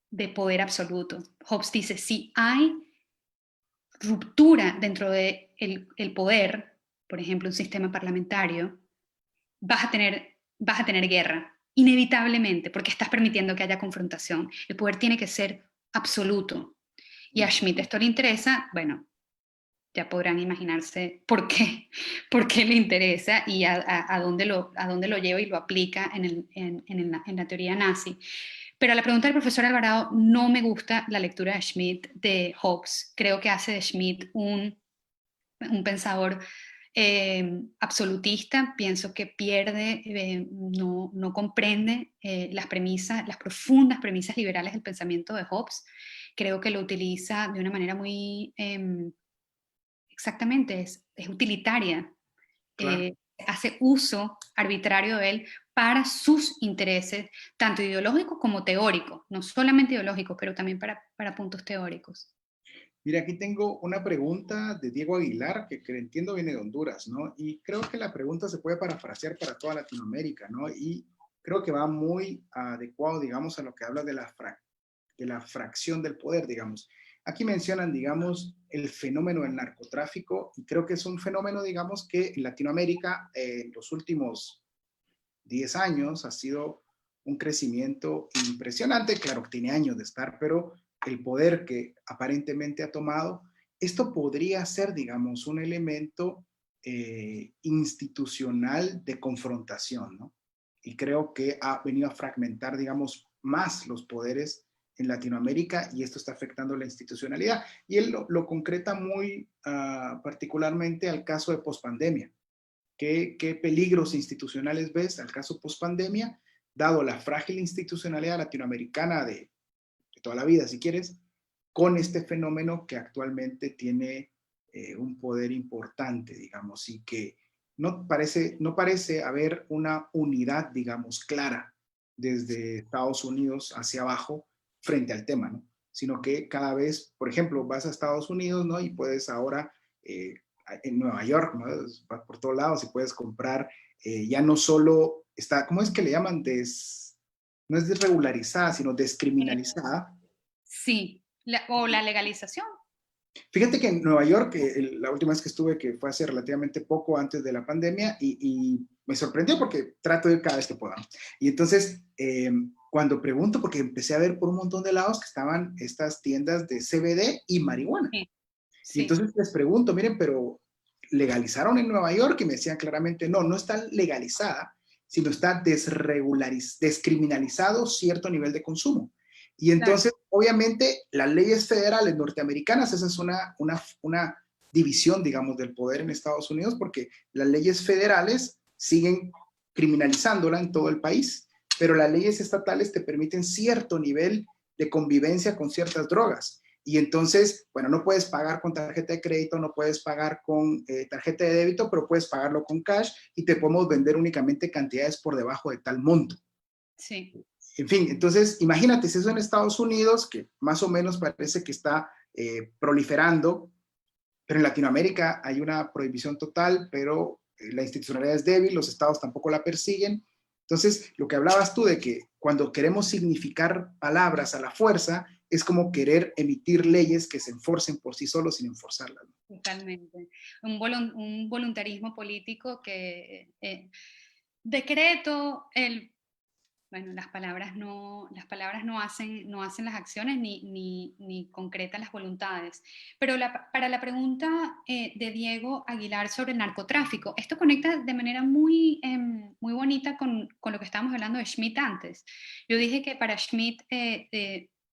de poder absoluto. Hobbes dice, si hay ruptura dentro del el poder, por ejemplo, un sistema parlamentario, vas a tener guerra, inevitablemente, porque estás permitiendo que haya confrontación. El poder tiene que ser absoluto. Y a Schmitt esto le interesa, bueno, ya podrán imaginarse por qué le interesa y a dónde lo lleva y lo aplica en la teoría nazi. Pero a la pregunta del profesor Alvarado, no me gusta la lectura de Schmitt de Hobbes. Creo que hace de Schmitt un pensador absolutista. Pienso que pierde, no comprende las profundas premisas liberales del pensamiento de Hobbes. Creo que lo utiliza de una manera muy, exactamente, es utilitaria. Claro. Hace uso arbitrario de él para sus intereses, tanto ideológicos como teóricos, no solamente ideológicos, pero también para puntos teóricos. Mira, aquí tengo una pregunta de Diego Aguilar, que entiendo viene de Honduras, ¿no? Y creo que la pregunta se puede parafrasear para toda Latinoamérica, ¿no? Y creo que va muy adecuado, digamos, a lo que habla de la fracción del poder, digamos. Aquí mencionan, digamos, el fenómeno del narcotráfico, y creo que es un fenómeno, digamos, que en Latinoamérica en los últimos 10 años ha sido un crecimiento impresionante. Claro que tiene años de estar, pero el poder que aparentemente ha tomado, esto podría ser, digamos, un elemento institucional de confrontación, ¿no? Y creo que ha venido a fragmentar, digamos, más los poderes en Latinoamérica y esto está afectando la institucionalidad. Y él lo concreta muy particularmente al caso de pospandemia. ¿Qué peligros institucionales ves al caso pospandemia, dado la frágil institucionalidad latinoamericana de toda la vida, si quieres, con este fenómeno que actualmente tiene un poder importante, digamos, y que no parece haber una unidad, digamos, clara desde Estados Unidos hacia abajo frente al tema, ¿no? Sino que cada vez, por ejemplo, vas a Estados Unidos, ¿no? Y puedes ahora, en Nueva York, ¿no? Vas por todos lados y puedes comprar, ya no solo está, ¿cómo es que le llaman? No es desregularizada, sino descriminalizada. Sí, o la legalización. Fíjate que en Nueva York, la última vez que estuve, que fue hace relativamente poco antes de la pandemia, y me sorprendió porque trato de ir cada vez que pueda. Y entonces, cuando pregunto, porque empecé a ver por un montón de lados que estaban estas tiendas de CBD y marihuana. Sí, Y sí. entonces les pregunto, miren, pero legalizaron en Nueva York y me decían claramente, no, no está legalizada, sino está descriminalizado cierto nivel de consumo. Y Claro. entonces, obviamente, las leyes federales norteamericanas, esa es una división, digamos, del poder en Estados Unidos, porque las leyes federales siguen criminalizándola en todo el país, pero las leyes estatales te permiten cierto nivel de convivencia con ciertas drogas. Y entonces, bueno, no puedes pagar con tarjeta de crédito, no puedes pagar con tarjeta de débito, pero puedes pagarlo con cash y te podemos vender únicamente cantidades por debajo de tal monto. Sí. En fin, entonces, imagínate si eso en Estados Unidos, que más o menos parece que está proliferando, pero en Latinoamérica hay una prohibición total, pero la institucionalidad es débil, los estados tampoco la persiguen. Entonces, lo que hablabas tú de que cuando queremos significar palabras a la fuerza, es como querer emitir leyes que se enforcen por sí solos sin enforzarlas. Totalmente. Un voluntarismo político que decreto Bueno, las palabras no hacen las acciones ni concretan las voluntades. Pero para la pregunta de Diego Aguilar sobre el narcotráfico, esto conecta de manera muy, muy bonita con lo que estábamos hablando de Schmitt antes. Yo dije que para Schmitt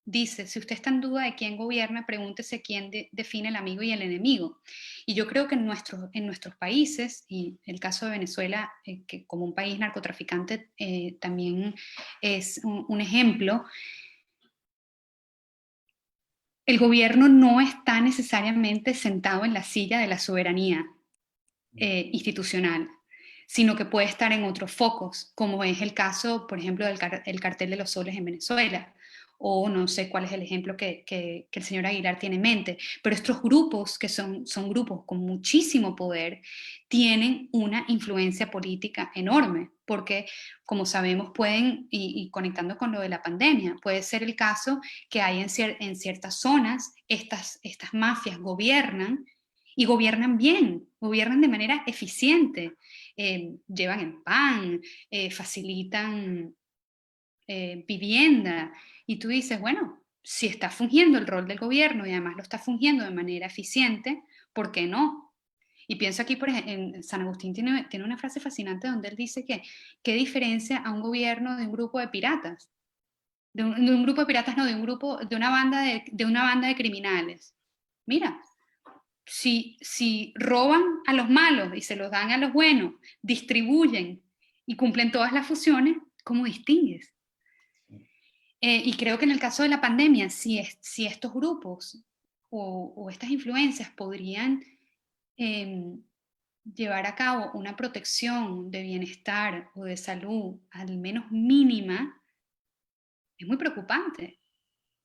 dice, si usted está en duda de quién gobierna, pregúntese quién define el amigo y el enemigo. Y yo creo que en nuestros países, y el caso de Venezuela, que como un país narcotraficante también es un ejemplo, el gobierno no está necesariamente sentado en la silla de la soberanía institucional, sino que puede estar en otros focos, como es el caso, por ejemplo, del cartel de los soles en Venezuela, o no sé cuál es el ejemplo que el señor Aguilar tiene en mente, pero estos grupos, que son grupos con muchísimo poder, tienen una influencia política enorme, porque como sabemos pueden, y conectando con lo de la pandemia, puede ser el caso que hay en ciertas zonas, estas mafias gobiernan, y gobiernan bien, gobiernan de manera eficiente, llevan el pan, facilitan vivienda, y tú dices, bueno, si está fungiendo el rol del gobierno y además lo está fungiendo de manera eficiente, ¿por qué no? Y pienso aquí, por ejemplo, en San Agustín tiene una frase fascinante donde él dice que ¿qué diferencia a un gobierno de un grupo de piratas? De un grupo de piratas, no, de una banda de criminales. Mira, si roban a los malos y se los dan a los buenos, distribuyen y cumplen todas las funciones, ¿cómo distingues? Y creo que en el caso de la pandemia, si estos grupos o estas influencias podrían llevar a cabo una protección de bienestar o de salud al menos mínima, es muy preocupante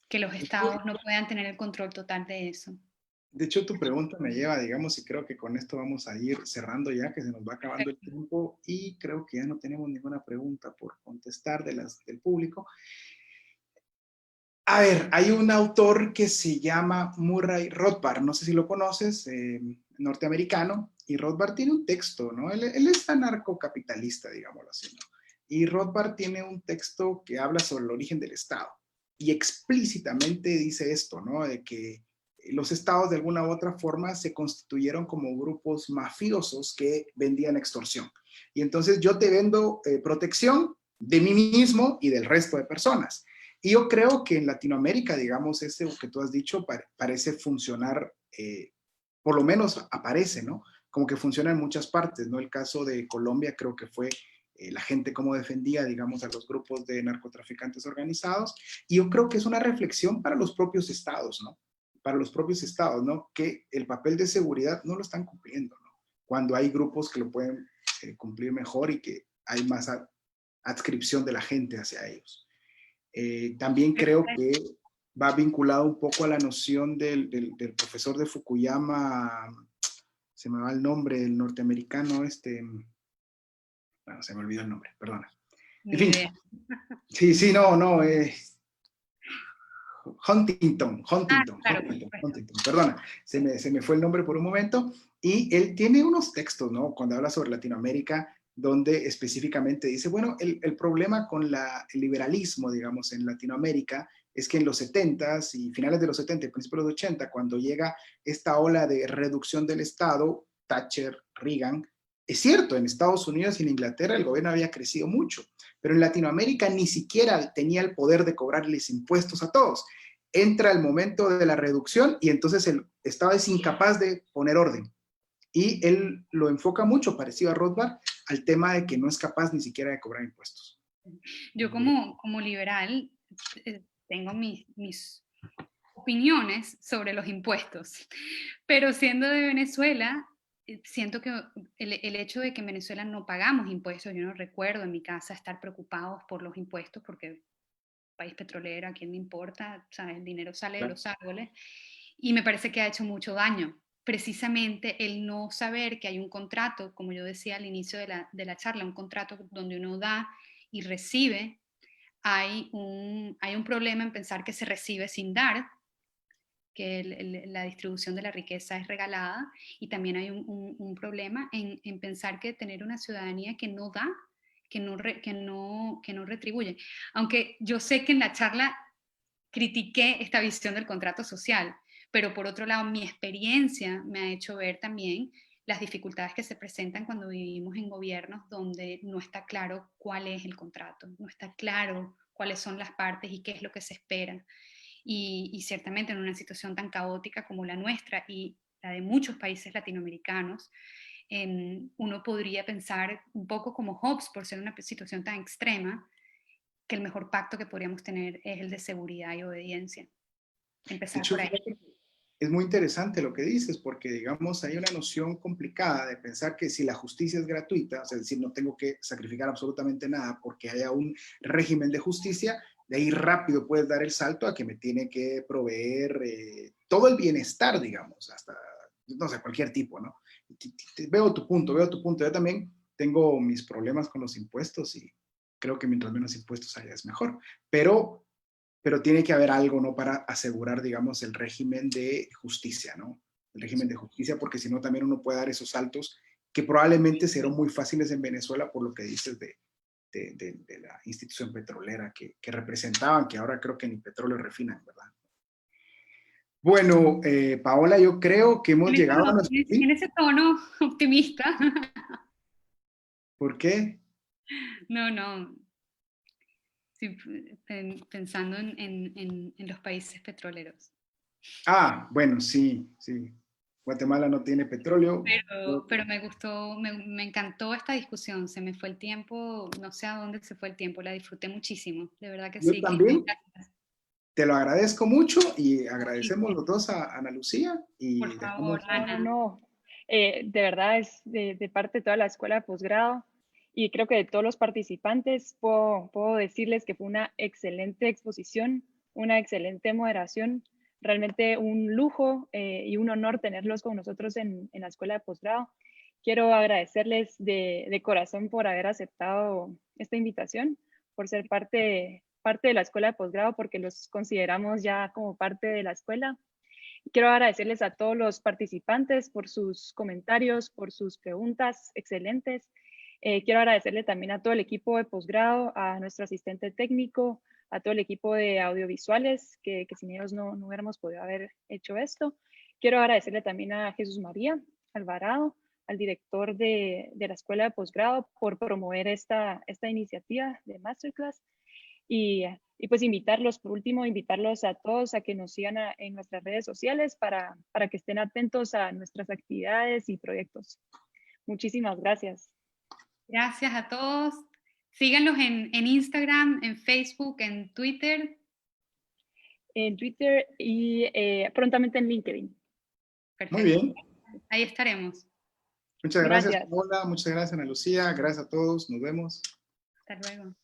que los estados no puedan tener el control total de eso. De hecho, tu pregunta me lleva, digamos, y creo que con esto vamos a ir cerrando ya, que se nos va acabando el tiempo y creo que ya no tenemos ninguna pregunta por contestar del público. A ver, hay un autor que se llama Murray Rothbard, no sé si lo conoces, norteamericano, y Rothbard tiene un texto, ¿no? Él es anarcocapitalista, digámoslo así, ¿no? Y Rothbard tiene un texto que habla sobre el origen del Estado y explícitamente dice esto, ¿no? De que los estados de alguna u otra forma se constituyeron como grupos mafiosos que vendían extorsión. Y entonces yo te vendo protección de mí mismo y del resto de personas. Y yo creo que en Latinoamérica, digamos, ese que tú has dicho parece funcionar, por lo menos aparece, ¿no? Como que funciona en muchas partes, ¿no? El caso de Colombia creo que fue la gente cómo defendía, digamos, a los grupos de narcotraficantes organizados. Y yo creo que es una reflexión para los propios estados, ¿no? Para los propios estados, ¿no? Que el papel de seguridad no lo están cumpliendo, ¿no? Cuando hay grupos que lo pueden cumplir mejor y que hay más adscripción de la gente hacia ellos. También creo que va vinculado un poco a la noción del profesor de Fukuyama, se me va el nombre, el norteamericano, bueno, se me olvidó el nombre, perdona. En fin, sí, no, Huntington, perdona, se me fue el nombre por un momento, y él tiene unos textos, ¿no? Cuando habla sobre Latinoamérica, donde específicamente dice, bueno, el problema con el liberalismo, digamos, en Latinoamérica, es que en los 70s y finales de los 70 y principios de los 80, cuando llega esta ola de reducción del Estado, Thatcher, Reagan, es cierto, en Estados Unidos y en Inglaterra el gobierno había crecido mucho, pero en Latinoamérica ni siquiera tenía el poder de cobrarles impuestos a todos. Entra el momento de la reducción y entonces el Estado es incapaz de poner orden. Y él lo enfoca mucho, parecido a Rothbard, al tema de que no es capaz ni siquiera de cobrar impuestos. Yo como liberal tengo mis opiniones sobre los impuestos, pero siendo de Venezuela, siento que el hecho de que en Venezuela no pagamos impuestos, yo no recuerdo en mi casa estar preocupados por los impuestos porque país petrolero, a quién le importa, o sea, el dinero sale de los árboles, y me parece que ha hecho mucho daño. Precisamente el no saber que hay un contrato, como yo decía al inicio de la charla, un contrato donde uno da y recibe, hay un problema en pensar que se recibe sin dar, que la distribución de la riqueza es regalada, y también hay un problema en pensar que tener una ciudadanía que no da, que no retribuyen. Aunque yo sé que en la charla critiqué esta visión del contrato social, pero por otro lado mi experiencia me ha hecho ver también las dificultades que se presentan cuando vivimos en gobiernos donde no está claro cuál es el contrato, no está claro cuáles son las partes y qué es lo que se espera. Y ciertamente en una situación tan caótica como la nuestra y la de muchos países latinoamericanos, uno podría pensar un poco como Hobbes, por ser una situación tan extrema, que el mejor pacto que podríamos tener es el de seguridad y obediencia. Empezar por ahí. Es muy interesante lo que dices, porque digamos hay una noción complicada de pensar que si la justicia es gratuita, o sea, es decir, no tengo que sacrificar absolutamente nada porque haya un régimen de justicia, de ahí rápido puedes dar el salto a que me tiene que proveer todo el bienestar, digamos, hasta, no sé, cualquier tipo, ¿no? Veo tu punto. Yo también tengo mis problemas con los impuestos y creo que mientras menos impuestos haya es mejor, pero tiene que haber algo, ¿no? Para asegurar, digamos, el régimen de justicia, ¿no? El régimen de justicia, porque si no también uno puede dar esos saltos que probablemente serán muy fáciles en Venezuela por lo que dices de la institución petrolera que representaban, que ahora creo que ni petróleo refinan, ¿verdad? Bueno, Paola, yo creo que hemos llegado a nuestro fin. En ese tono optimista. ¿Por qué? No. Sí, pensando en los países petroleros. Ah, bueno, sí. Guatemala no tiene petróleo. Pero me gustó, me encantó esta discusión. Se me fue el tiempo, no sé a dónde se fue el tiempo, la disfruté muchísimo. De verdad que Yo sí. también. Gracias. Te lo agradezco mucho y agradecemos los dos a Ana Lucía. Y Por favor, Ana. No. De verdad es de parte de toda la escuela de posgrado y creo que de todos los participantes puedo decirles que fue una excelente exposición, una excelente moderación, realmente un lujo y un honor tenerlos con nosotros en la escuela de posgrado. Quiero agradecerles de corazón por haber aceptado esta invitación, por ser parte de la escuela de posgrado, porque los consideramos ya como parte de la escuela. Quiero agradecerles a todos los participantes por sus comentarios, por sus preguntas excelentes. Quiero agradecerle también a todo el equipo de posgrado, a nuestro asistente técnico, a todo el equipo de audiovisuales, que sin ellos no hubiéramos podido haber hecho esto. Quiero agradecerle también a Jesús María Alvarado, al director de la escuela de posgrado, por promover esta iniciativa de Masterclass. Y pues por último, invitarlos a todos a que nos sigan en nuestras redes sociales para que estén atentos a nuestras actividades y proyectos. Muchísimas gracias. Gracias a todos. Síganlos en Instagram, en Facebook, en Twitter. En Twitter y prontamente en LinkedIn. Perfecto. Muy bien. Ahí estaremos. Muchas gracias, Paola. Muchas gracias, Ana Lucía. Gracias a todos. Nos vemos. Hasta luego.